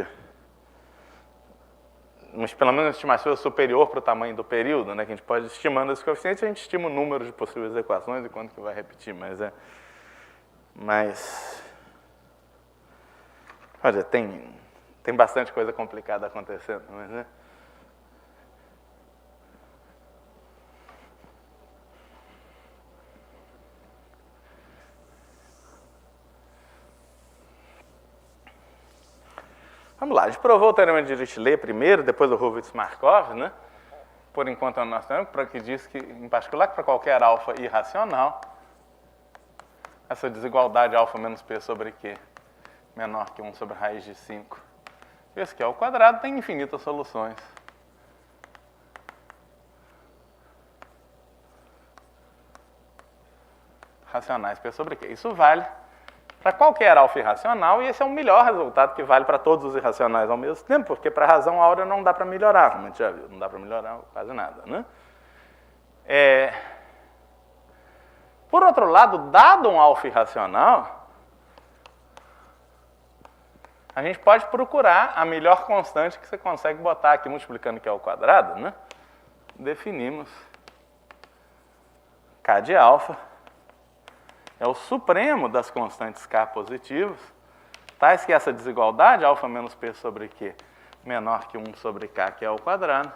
pelo menos uma estimativa superior para o tamanho do período, né? Que a gente pode estimando esses coeficientes, a gente estima o número de possíveis equações e quanto que vai repetir, olha, tem bastante coisa complicada acontecendo, mas, né? Vamos lá, a gente provou o teorema de Dirichlet primeiro, depois o Hurwitz-Markov, né? Por enquanto é o nosso teorema, que diz que, em particular, que para qualquer alfa irracional, essa desigualdade alfa menos p sobre q menor que 1 sobre raiz de 5, esse que é o quadrado, tem infinitas soluções. Racionais p sobre q. Isso vale para qualquer alfa irracional, e esse é o melhor resultado que vale para todos os irracionais ao mesmo tempo, porque para a razão áurea não dá para melhorar, como a gente já viu, não dá para melhorar quase nada, né? Por outro lado, dado um alfa irracional, a gente pode procurar a melhor constante que você consegue botar aqui, multiplicando que é o quadrado, né? Definimos k de alfa é o supremo das constantes k positivas, tais que essa desigualdade, alfa menos p sobre q menor que 1 sobre k, que é o quadrado,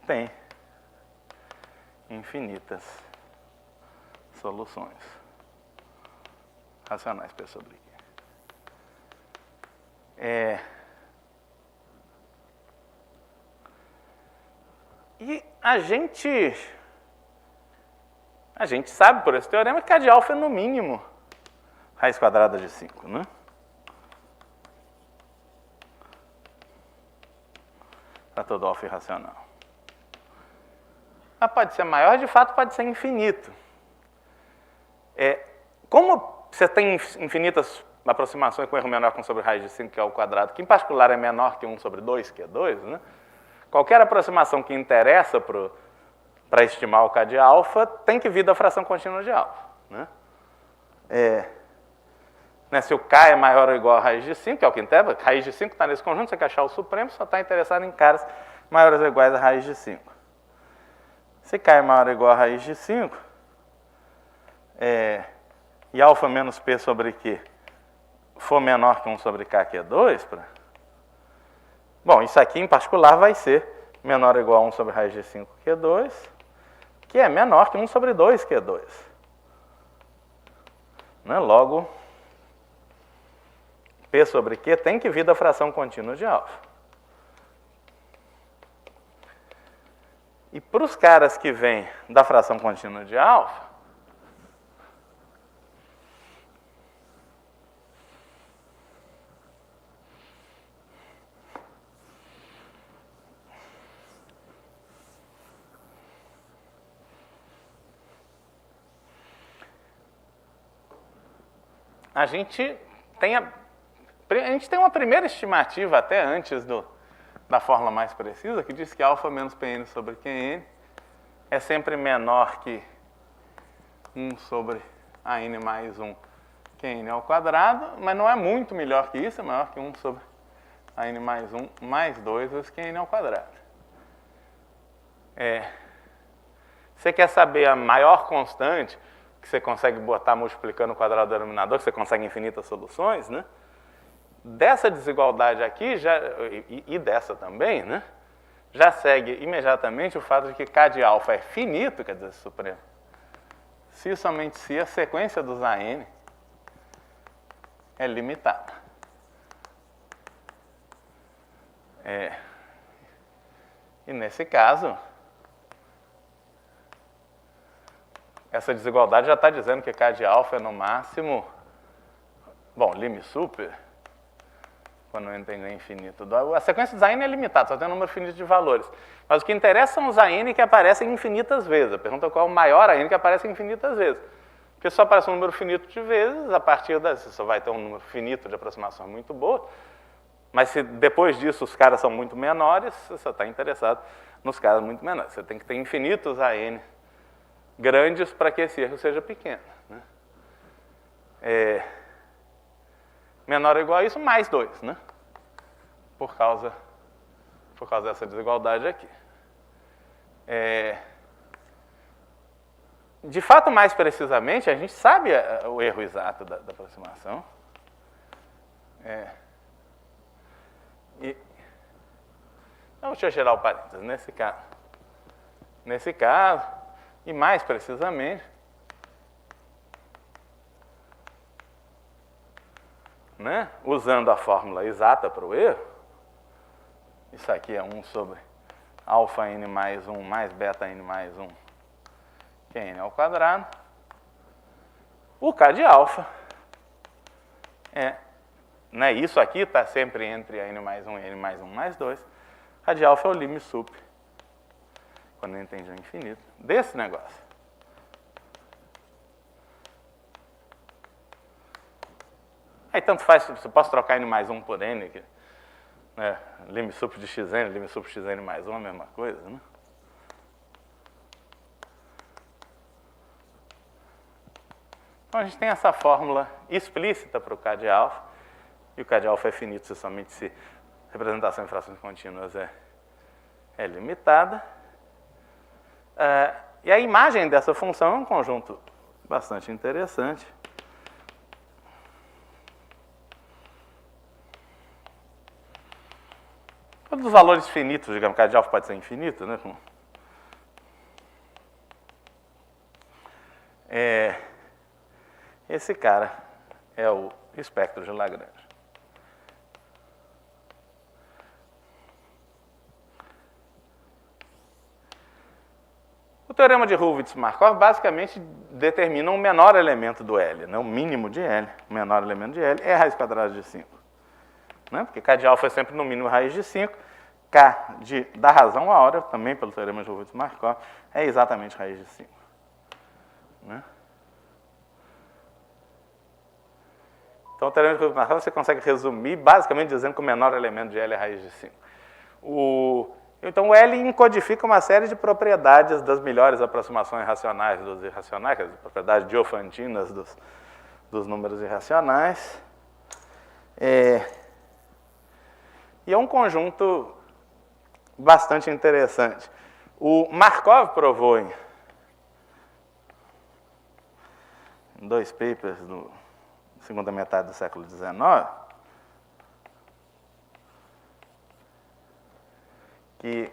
tem infinitas soluções racionais p sobre q. E a gente sabe por esse teorema que k de alfa é no mínimo raiz quadrada de 5, né? Para todo alfa irracional. Mas pode ser maior, de fato pode ser infinito. Como você tem infinitas aproximações com erro menor que 1 sobre raiz de 5, que é o quadrado, que em particular é menor que 1 sobre 2, que é 2, né? Qualquer aproximação que interessa para estimar o k de alfa tem que vir da fração contínua de alfa, né? Se o k é maior ou igual a raiz de 5, que é o que interessa, raiz de 5 está nesse conjunto, você quer achar o supremo, só está interessado em caras maiores ou iguais a raiz de 5. Se k é maior ou igual a raiz de 5, e alfa menos p sobre q for menor que 1 sobre k, que é 2, bom, isso aqui em particular vai ser menor ou igual a 1 sobre raiz de 5, que é 2, que é menor que 1 sobre 2, que é 2. Né? Logo, p sobre q tem que vir da fração contínua de alfa. E para os caras que vêm da fração contínua de alfa, a gente tem uma primeira estimativa até antes da fórmula mais precisa, que diz que alfa menos Pn sobre Qn é sempre menor que 1 sobre AN mais 1 Qn ao quadrado, mas não é muito melhor que isso, é maior que 1 sobre AN mais 1 mais 2 vezes Qn ao quadrado. Você quer saber a maior constante que você consegue botar multiplicando o quadrado do denominador, que você consegue infinitas soluções, né? Dessa desigualdade aqui, e dessa também, né? Já segue imediatamente o fato de que K de alfa é finito, quer dizer, supremo, se somente se a sequência dos AN é limitada. E nesse caso, essa desigualdade já está dizendo que K de alfa é no máximo, bom, lim super, quando o n tende a infinito. A sequência dos AN é limitada, só tem um número finito de valores. Mas o que interessa são os AN que aparecem infinitas vezes. A pergunta é qual é o maior AN que aparece infinitas vezes. Porque só aparece um número finito de vezes, a partir daí você só vai ter um número finito de aproximação muito boa. Mas se depois disso os caras são muito menores, você só está interessado nos caras muito menores. Você tem que ter infinitos AN grandes para que esse erro seja pequeno, né? Menor ou igual a isso, mais 2, né? Por causa dessa desigualdade aqui. De fato, mais precisamente, a gente sabe o erro exato da aproximação. Então, deixa eu tirar o parênteses. Nesse caso, e mais precisamente, né, usando a fórmula exata para o erro, isso aqui é 1 sobre alfa n mais 1 mais beta n mais 1 Qn ao quadrado. O K de alfa né, isso aqui está sempre entre n mais 1 e n mais 1 mais 2. K de alfa é o lim sup, quando n tende ao infinito, desse negócio. Aí tanto faz, você pode trocar n mais 1 por n, que, né, lim sup de xn, lim sup xn mais 1 é a mesma coisa, né? Então a gente tem essa fórmula explícita para o K de alfa, e o K de alfa é finito se somente se a representação em frações contínuas é limitada. E a imagem dessa função é um conjunto bastante interessante. Todos os valores finitos, digamos, K de alfa pode ser infinito, né? Esse cara é o espectro de Lagrange. O teorema de Hurwitz-Markov basicamente determina um menor elemento do L, né? O mínimo de L, o menor elemento de L é a raiz quadrada de 5. Né? Porque K de alfa é sempre no mínimo raiz de 5, K da razão áurea, também pelo teorema de Hurwitz-Markov, é exatamente raiz de 5. Né? Então, o teorema de Hurwitz-Markov você consegue resumir basicamente dizendo que o menor elemento de L é raiz de 5. Então, o L encodifica uma série de propriedades das melhores aproximações racionais dos irracionais, quer dizer, propriedades diofantinas dos números irracionais. E é um conjunto bastante interessante. O Markov provou em 2 papers na segunda metade do século XIX que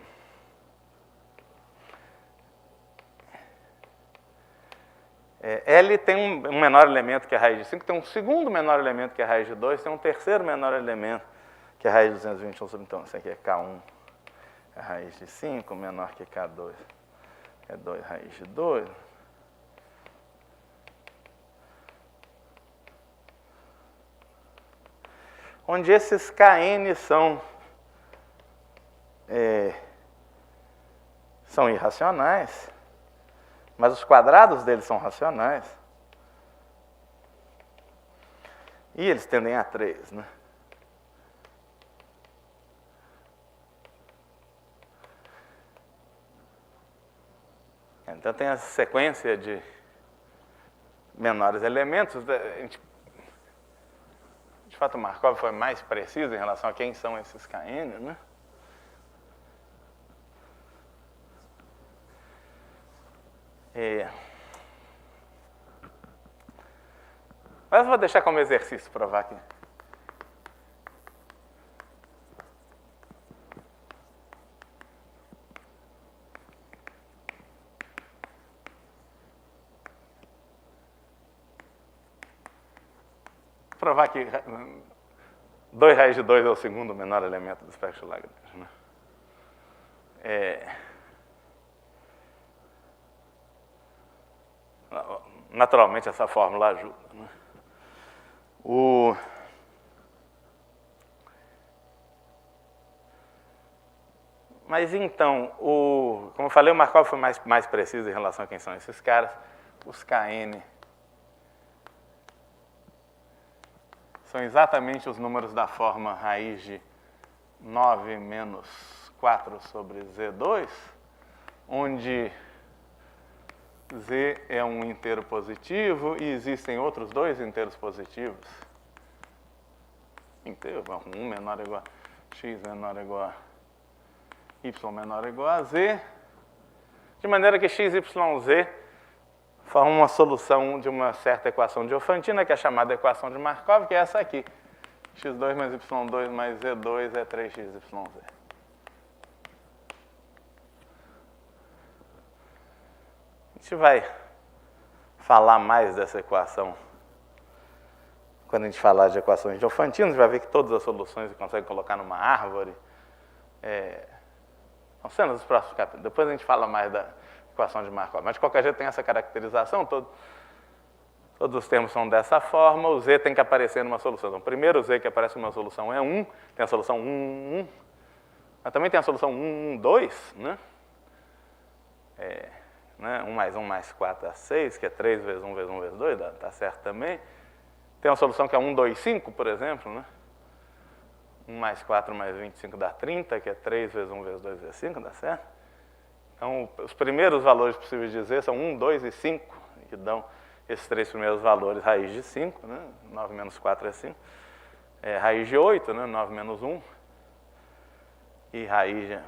L tem um menor elemento que é raiz de 5, tem um segundo menor elemento que é raiz de 2, tem um terceiro menor elemento que é raiz de 221 sobre, então, isso aqui é K1, é raiz de 5, menor que K2 é 2 raiz de 2. Onde esses Kn são irracionais, mas os quadrados deles são racionais. E eles tendem a 3, né? Então tem a sequência de menores elementos. De fato, Markov foi mais preciso em relação a quem são esses Kn, né? Mas eu vou deixar como exercício provar aqui. Provar que 2 raiz de 2 é o segundo menor elemento do espectro de Lagrange, né? Naturalmente, essa fórmula ajuda, né? Mas então, como eu falei, o Markov foi mais preciso em relação a quem são esses caras. Os Kn são exatamente os números da forma raiz de 9 menos 4 sobre Z2, onde Z é um inteiro positivo e existem outros dois inteiros positivos. Inteiro, um menor ou igual a x menor ou igual a y menor ou igual a z, de maneira que x, y, z formam uma solução de uma certa equação diofantina, que é chamada equação de Markov, que é essa aqui. x2 mais y2 mais z2 é 3xyz. A gente vai falar mais dessa equação quando a gente falar de equações diofantinas. Você vai ver que todas as soluções você consegue colocar numa árvore. São cenas dos próximos capítulos. Depois a gente fala mais da equação de Markov. Mas de qualquer jeito tem essa caracterização, todos os termos são dessa forma, o z tem que aparecer numa solução. Então, o primeiro z que aparece numa solução é 1, tem a solução 1, 1, mas também tem a solução 1, 1, 2, né? 1 mais 1 mais 4 dá 6, que é 3 vezes 1 vezes 1 vezes 2, dá certo também. Tem uma solução que é 1, 2, 5, por exemplo, né? 1 mais 4 mais 25 dá 30, que é 3 vezes 1 vezes 2 vezes 5, dá certo? Então, os primeiros valores possíveis de z são 1, 2 e 5, que dão esses três primeiros valores, raiz de 5, né? 9 menos 4 é 5. Raiz de 8, né? 9 menos 1. E raiz de...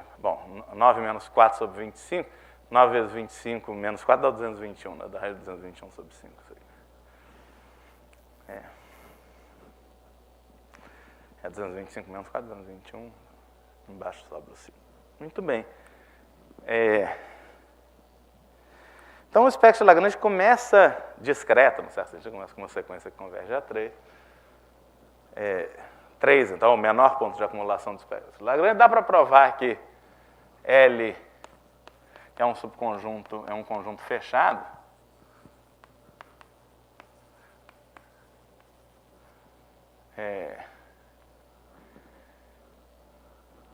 9 menos 4 sobre 25. 9 vezes 25 menos 4 dá 221, né? Dá raiz de 221 sobre 5. Isso aí. 225 menos 4, 221. Embaixo sobra o 5. Muito bem. Então, o espectro de Lagrange começa discreto, no certo sentido, começa com uma sequência que converge a 3. 3, então, é o menor ponto de acumulação do espectro de Lagrange. Dá para provar que L é um subconjunto, é um conjunto fechado.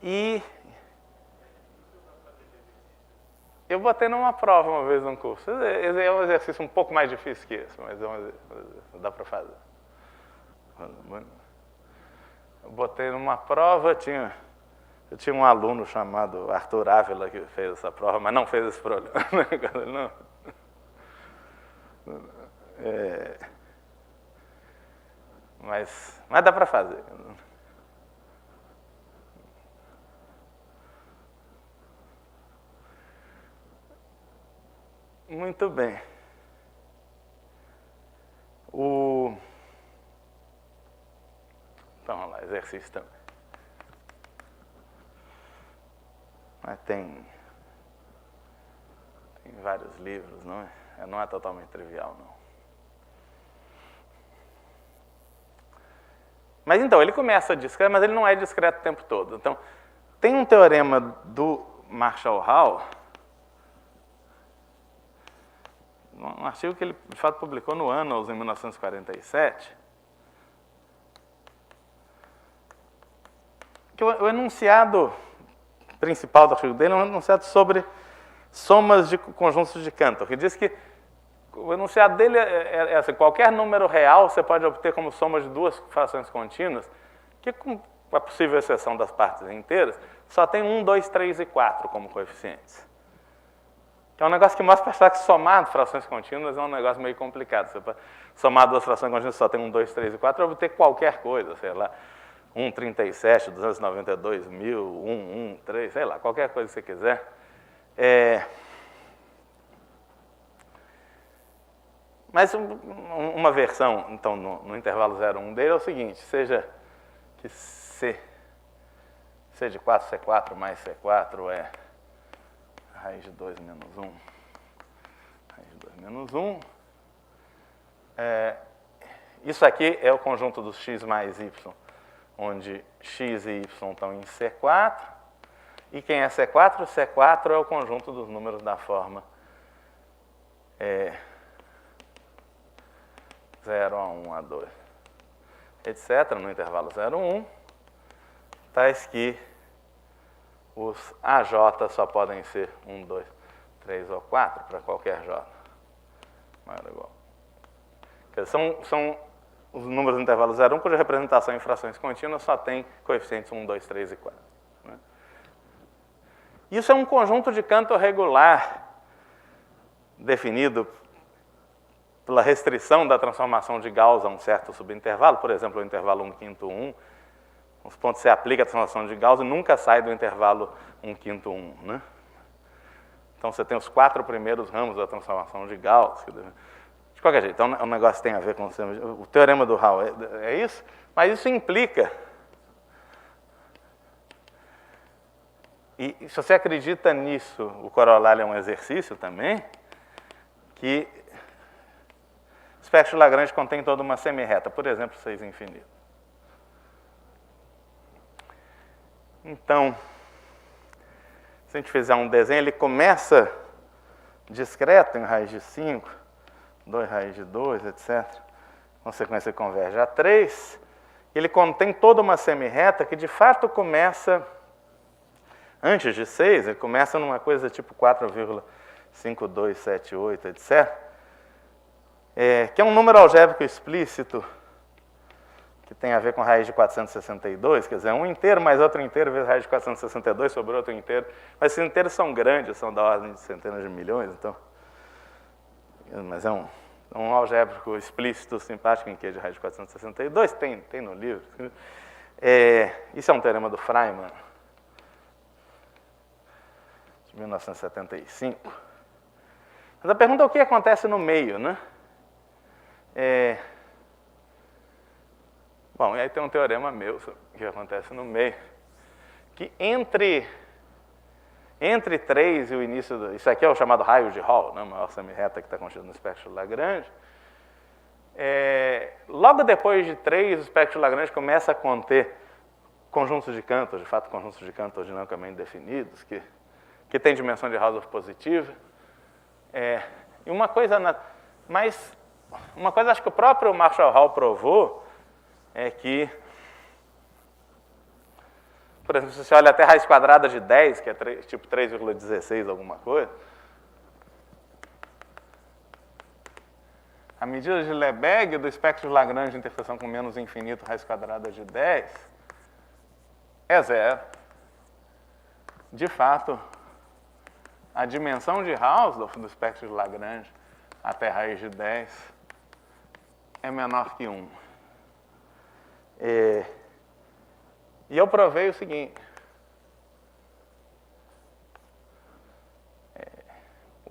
E eu botei numa prova uma vez num curso. Esse é um exercício um pouco mais difícil que esse, mas dá para fazer. Eu botei numa prova, eu tinha um aluno chamado Arthur Ávila que fez essa prova, mas não fez esse problema. Mas dá para fazer. Muito bem. Então, vamos lá, exercício também. Mas tem vários livros, não é totalmente trivial, não. Mas então, ele começa discreto, mas ele não é discreto o tempo todo. Então, Tem um teorema do Marshall-Hall, um artigo que ele, de fato, publicou no Annals, em 1947, que o enunciado principal do artigo dele é um enunciado sobre somas de conjuntos de Cantor, que diz que o enunciado dele é assim: qualquer número real você pode obter como soma de duas frações contínuas, que, com a possível exceção das partes inteiras, só tem 1, 2, 3 e 4 como coeficientes. Que é um negócio que mostra para que somar frações contínuas é um negócio meio complicado. Você pode somar duas frações contínuas, só tem 1, 2, 3 e 4, obter qualquer coisa, sei lá, 1,37, 292 mil, 1,3, sei lá, qualquer coisa que você quiser. Mas uma versão, então, no intervalo 0,1 dele é o seguinte: seja que C de 4, C4 mais C4 é raiz de 2 menos 1, raiz de 2 menos 1. Isso aqui é o conjunto dos x mais y, onde x e y estão em C4. E quem é C4? C4 é o conjunto dos números da forma 0 a 1 a 2, etc., no intervalo 0, 1, tais que os AJ só podem ser 1, 2, 3 ou 4 para qualquer J maior ou igual. São os números do intervalo 0, 1, cuja representação em frações contínuas só tem coeficientes 1, 2, 3 e 4. Né? Isso é um conjunto de Cantor regular definido pela restrição da transformação de Gauss a um certo subintervalo, por exemplo, o intervalo 1/5, 1, os pontos você aplica a transformação de Gauss e nunca sai do intervalo 1/5, 1. Né? Então você tem os 4 primeiros ramos da transformação de Gauss. De qualquer jeito, então o negócio tem a ver com o teorema do Hall, é isso, mas isso implica, e se você acredita nisso, o corolário é um exercício também, que o espectro de Lagrange contém toda uma semirreta, por exemplo, 6 infinito. Então, se a gente fizer um desenho, ele começa discreto em raiz de 5, 2 raiz de 2, etc. Consequência converge a 3. Ele contém toda uma semirreta que, de fato, começa antes de 6, ele começa numa coisa tipo 4,5278, etc., que é um número algébrico explícito, que tem a ver com raiz de 462, quer dizer, um inteiro mais outro inteiro vezes raiz de 462 sobre outro inteiro. Mas esses inteiros são grandes, são da ordem de centenas de milhões, então. Mas é um algébrico explícito, simpático, em que é de raiz de 462, tem no livro. Isso é um teorema do Feynman, de 1975. Mas a pergunta é o que acontece no meio, né? Bom, e aí tem um teorema meu que acontece no meio, que entre 3 e o início isso aqui é o chamado raio de Hall, né, a maior semirreta que está contida no espectro de Lagrange. Logo depois de 3, o espectro de Lagrange começa a conter conjuntos de Cantor, de fato conjuntos de Cantor dinamicamente definidos, que tem dimensão de Hausdorff positiva. E uma coisa acho que o próprio Marshall-Hall provou é que, por exemplo, se você olha até raiz quadrada de 10, que é tipo 3,16 alguma coisa, a medida de Lebesgue do espectro de Lagrange de interseção com menos infinito raiz quadrada de 10 é 0. De fato, a dimensão de Hausdorff do espectro de Lagrange até raiz de 10 é menor que 1. E eu provei o seguinte.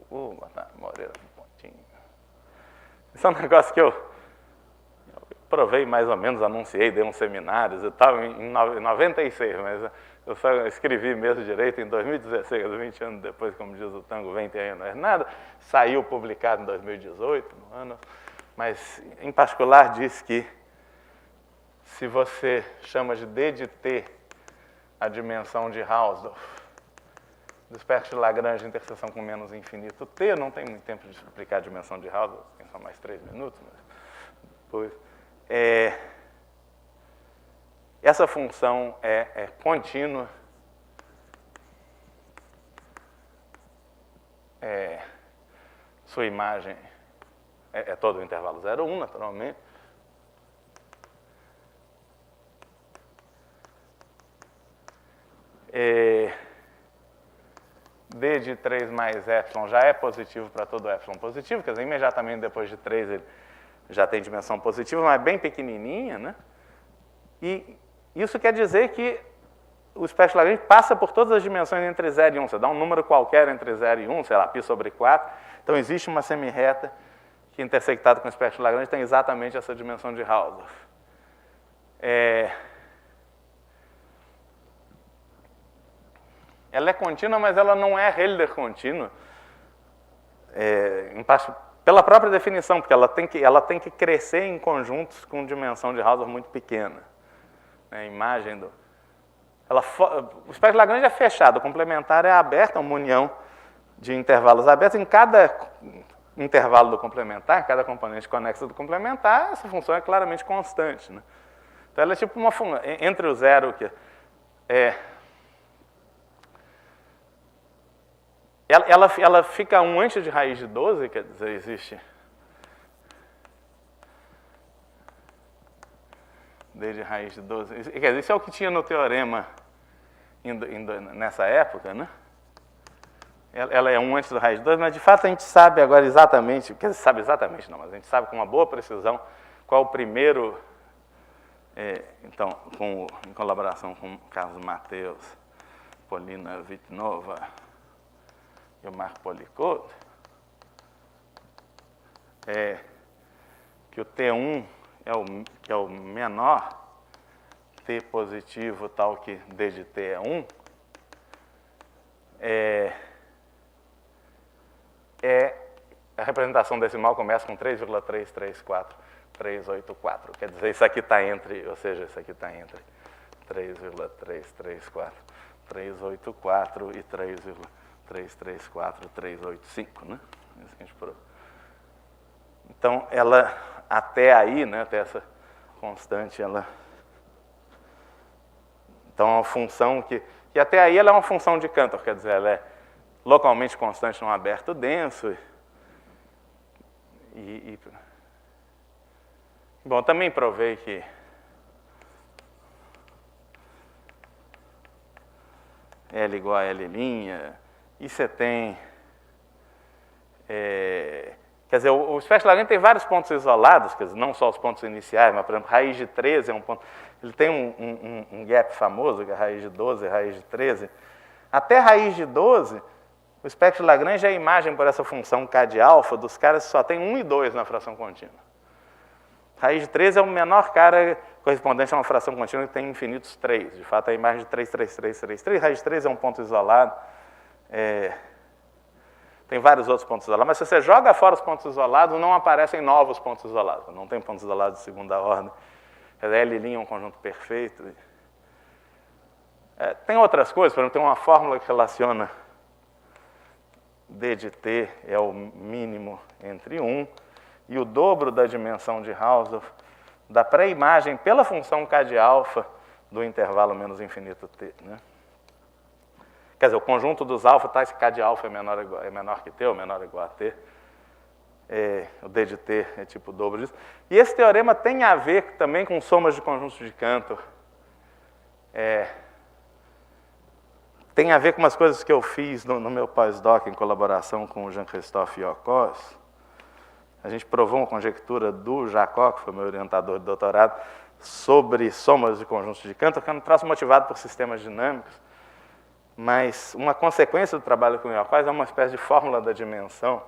Vou botar Moreira no pontinho. Isso é um negócio que eu provei mais ou menos, anunciei, dei uns seminários e tal, em 96, mas eu só escrevi mesmo direito em 2016, 20 anos depois, como diz o tango, 20 anos não é nada. Saiu publicado em 2018, no ano, mas em particular diz que se você chama de D de T a dimensão de Hausdorff do espectro de Lagrange de interseção com menos infinito t. Não tem muito tempo de explicar a dimensão de Hausdorff, tem só mais 3 minutos, mas depois. Essa função é contínua. Sua imagem é todo o intervalo 0,1, naturalmente. D de 3 mais epsilon já é positivo para todo epsilon positivo, quer dizer, imediatamente depois de 3 ele já tem dimensão positiva, mas bem pequenininha, né? E isso quer dizer que o espectro de Lagrange passa por todas as dimensões entre 0 e 1. Você dá um número qualquer entre 0 e 1, sei lá, π sobre 4. Então, existe uma semirreta que, intersectada com o espectro de Lagrange, tem exatamente essa dimensão de Hausdorff. Ela é contínua, mas ela não é Hölder contínua, em parte pela própria definição, porque ela tem que crescer em conjuntos com dimensão de Hausdorff muito pequena. A imagem do... o espectro de Lagrange é fechado, o complementar é aberto, é uma união de intervalos abertos. Em cada intervalo do complementar, cada componente conexa do complementar, essa função é claramente constante, né? Então, ela é tipo uma função entre o zero, que ela fica 1 antes de raiz de 12, quer dizer, existe d de raiz de 12. Quer dizer, isso é o que tinha no teorema nessa época, né? Ela é 1 antes da raiz de 12, mas de fato a gente sabe agora exatamente, quer dizer, sabe exatamente não, mas a gente sabe com uma boa precisão qual o primeiro, então, em colaboração com Carlos Mateus, Polina Vitnova e o Marco Policot, que o T1 que é o menor T positivo tal que D de T é 1, a representação decimal começa com 3,334384. Quer dizer, isso aqui está entre, ou seja, isso aqui está entre 3,334384 e 3,334385, né? Isso que a gente provou. Então, ela, até aí, né, até essa constante, ela... Então, é uma função que até aí ela é uma função de Cantor, quer dizer, ela é localmente constante num aberto denso. Bom, também provei que L igual a L', e você tem... quer dizer, o espectro de Lagrange tem vários pontos isolados, quer dizer, não só os pontos iniciais, mas, por exemplo, raiz de 13 é um ponto... Ele tem um gap famoso, que é raiz de 12, raiz de 13. Até raiz de 12, o espectro de Lagrange é a imagem por essa função K de alfa dos caras que só tem 1 e 2 na fração contínua. Raiz de 13 é o menor cara correspondente a uma fração contínua que tem infinitos 3. De fato, é a imagem de 3, 3, 3, 3, 3. Raiz de 13 é um ponto isolado. Tem vários outros pontos isolados, mas se você joga fora os pontos isolados, não aparecem novos pontos isolados. Não tem pontos isolados de segunda ordem. L' é um conjunto perfeito. Tem outras coisas, por exemplo, tem uma fórmula que relaciona D de T é o mínimo entre 1 e o dobro da dimensão de Hausdorff da pré-imagem pela função K de alfa do intervalo menos infinito T, né? Quer dizer, o conjunto dos alfa, tais que K de alfa é menor que T ou menor ou igual a T. O D de T é tipo o dobro disso. E esse teorema tem a ver também com somas de conjuntos de Cantor. Tem a ver com umas coisas que eu fiz no meu pós-doc em colaboração com o Jean-Christophe Yocos. A gente provou uma conjectura do Jacob, que foi meu orientador de doutorado, sobre somas de conjuntos de Cantor, que é um troço motivado por sistemas dinâmicos. Mas uma consequência do trabalho com o Yocos é uma espécie de fórmula da dimensão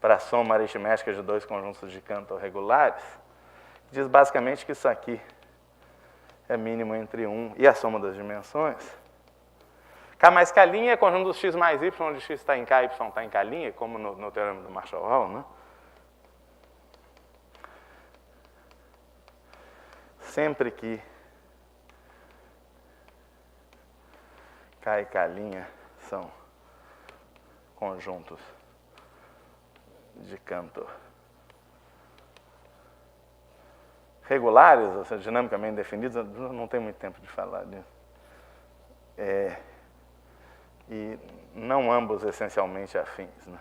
para a soma aritmética de 2 conjuntos de Cantor regulares, diz basicamente que isso aqui é mínimo entre 1 e a soma das dimensões. K mais K' é conjunto dos x mais y, onde x está em K e y está em K', como no teorema do Marshall-Hall, né? Sempre que K e K' são conjuntos de Cantor regulares, ou seja, dinamicamente definidos. Eu não tenho muito tempo de falar disso. E não ambos essencialmente afins, né?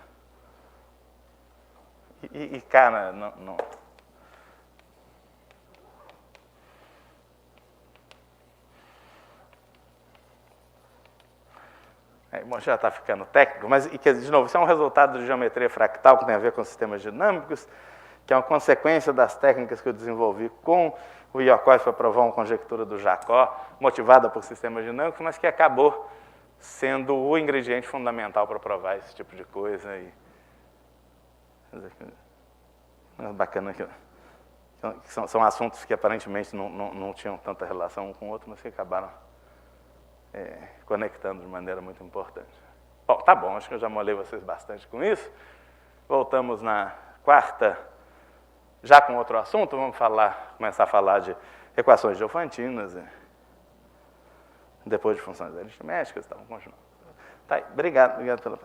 E K não. Bom, já está ficando técnico, mas, de novo, isso é um resultado de geometria fractal que tem a ver com sistemas dinâmicos, que é uma consequência das técnicas que eu desenvolvi com o Iocóis para provar uma conjectura do Jacó, motivada por sistemas dinâmicos, mas que acabou sendo o ingrediente fundamental para provar esse tipo de coisa. Bacana que são assuntos que aparentemente não tinham tanta relação um com o outro, mas que acabaram conectando de maneira muito importante. Bom, tá bom, acho que eu já molhei vocês bastante com isso. Voltamos na quarta, já com outro assunto. Vamos começar a falar de equações diofantinas, depois de funções aritméticas. Vamos continuar. Tá aí, obrigado pela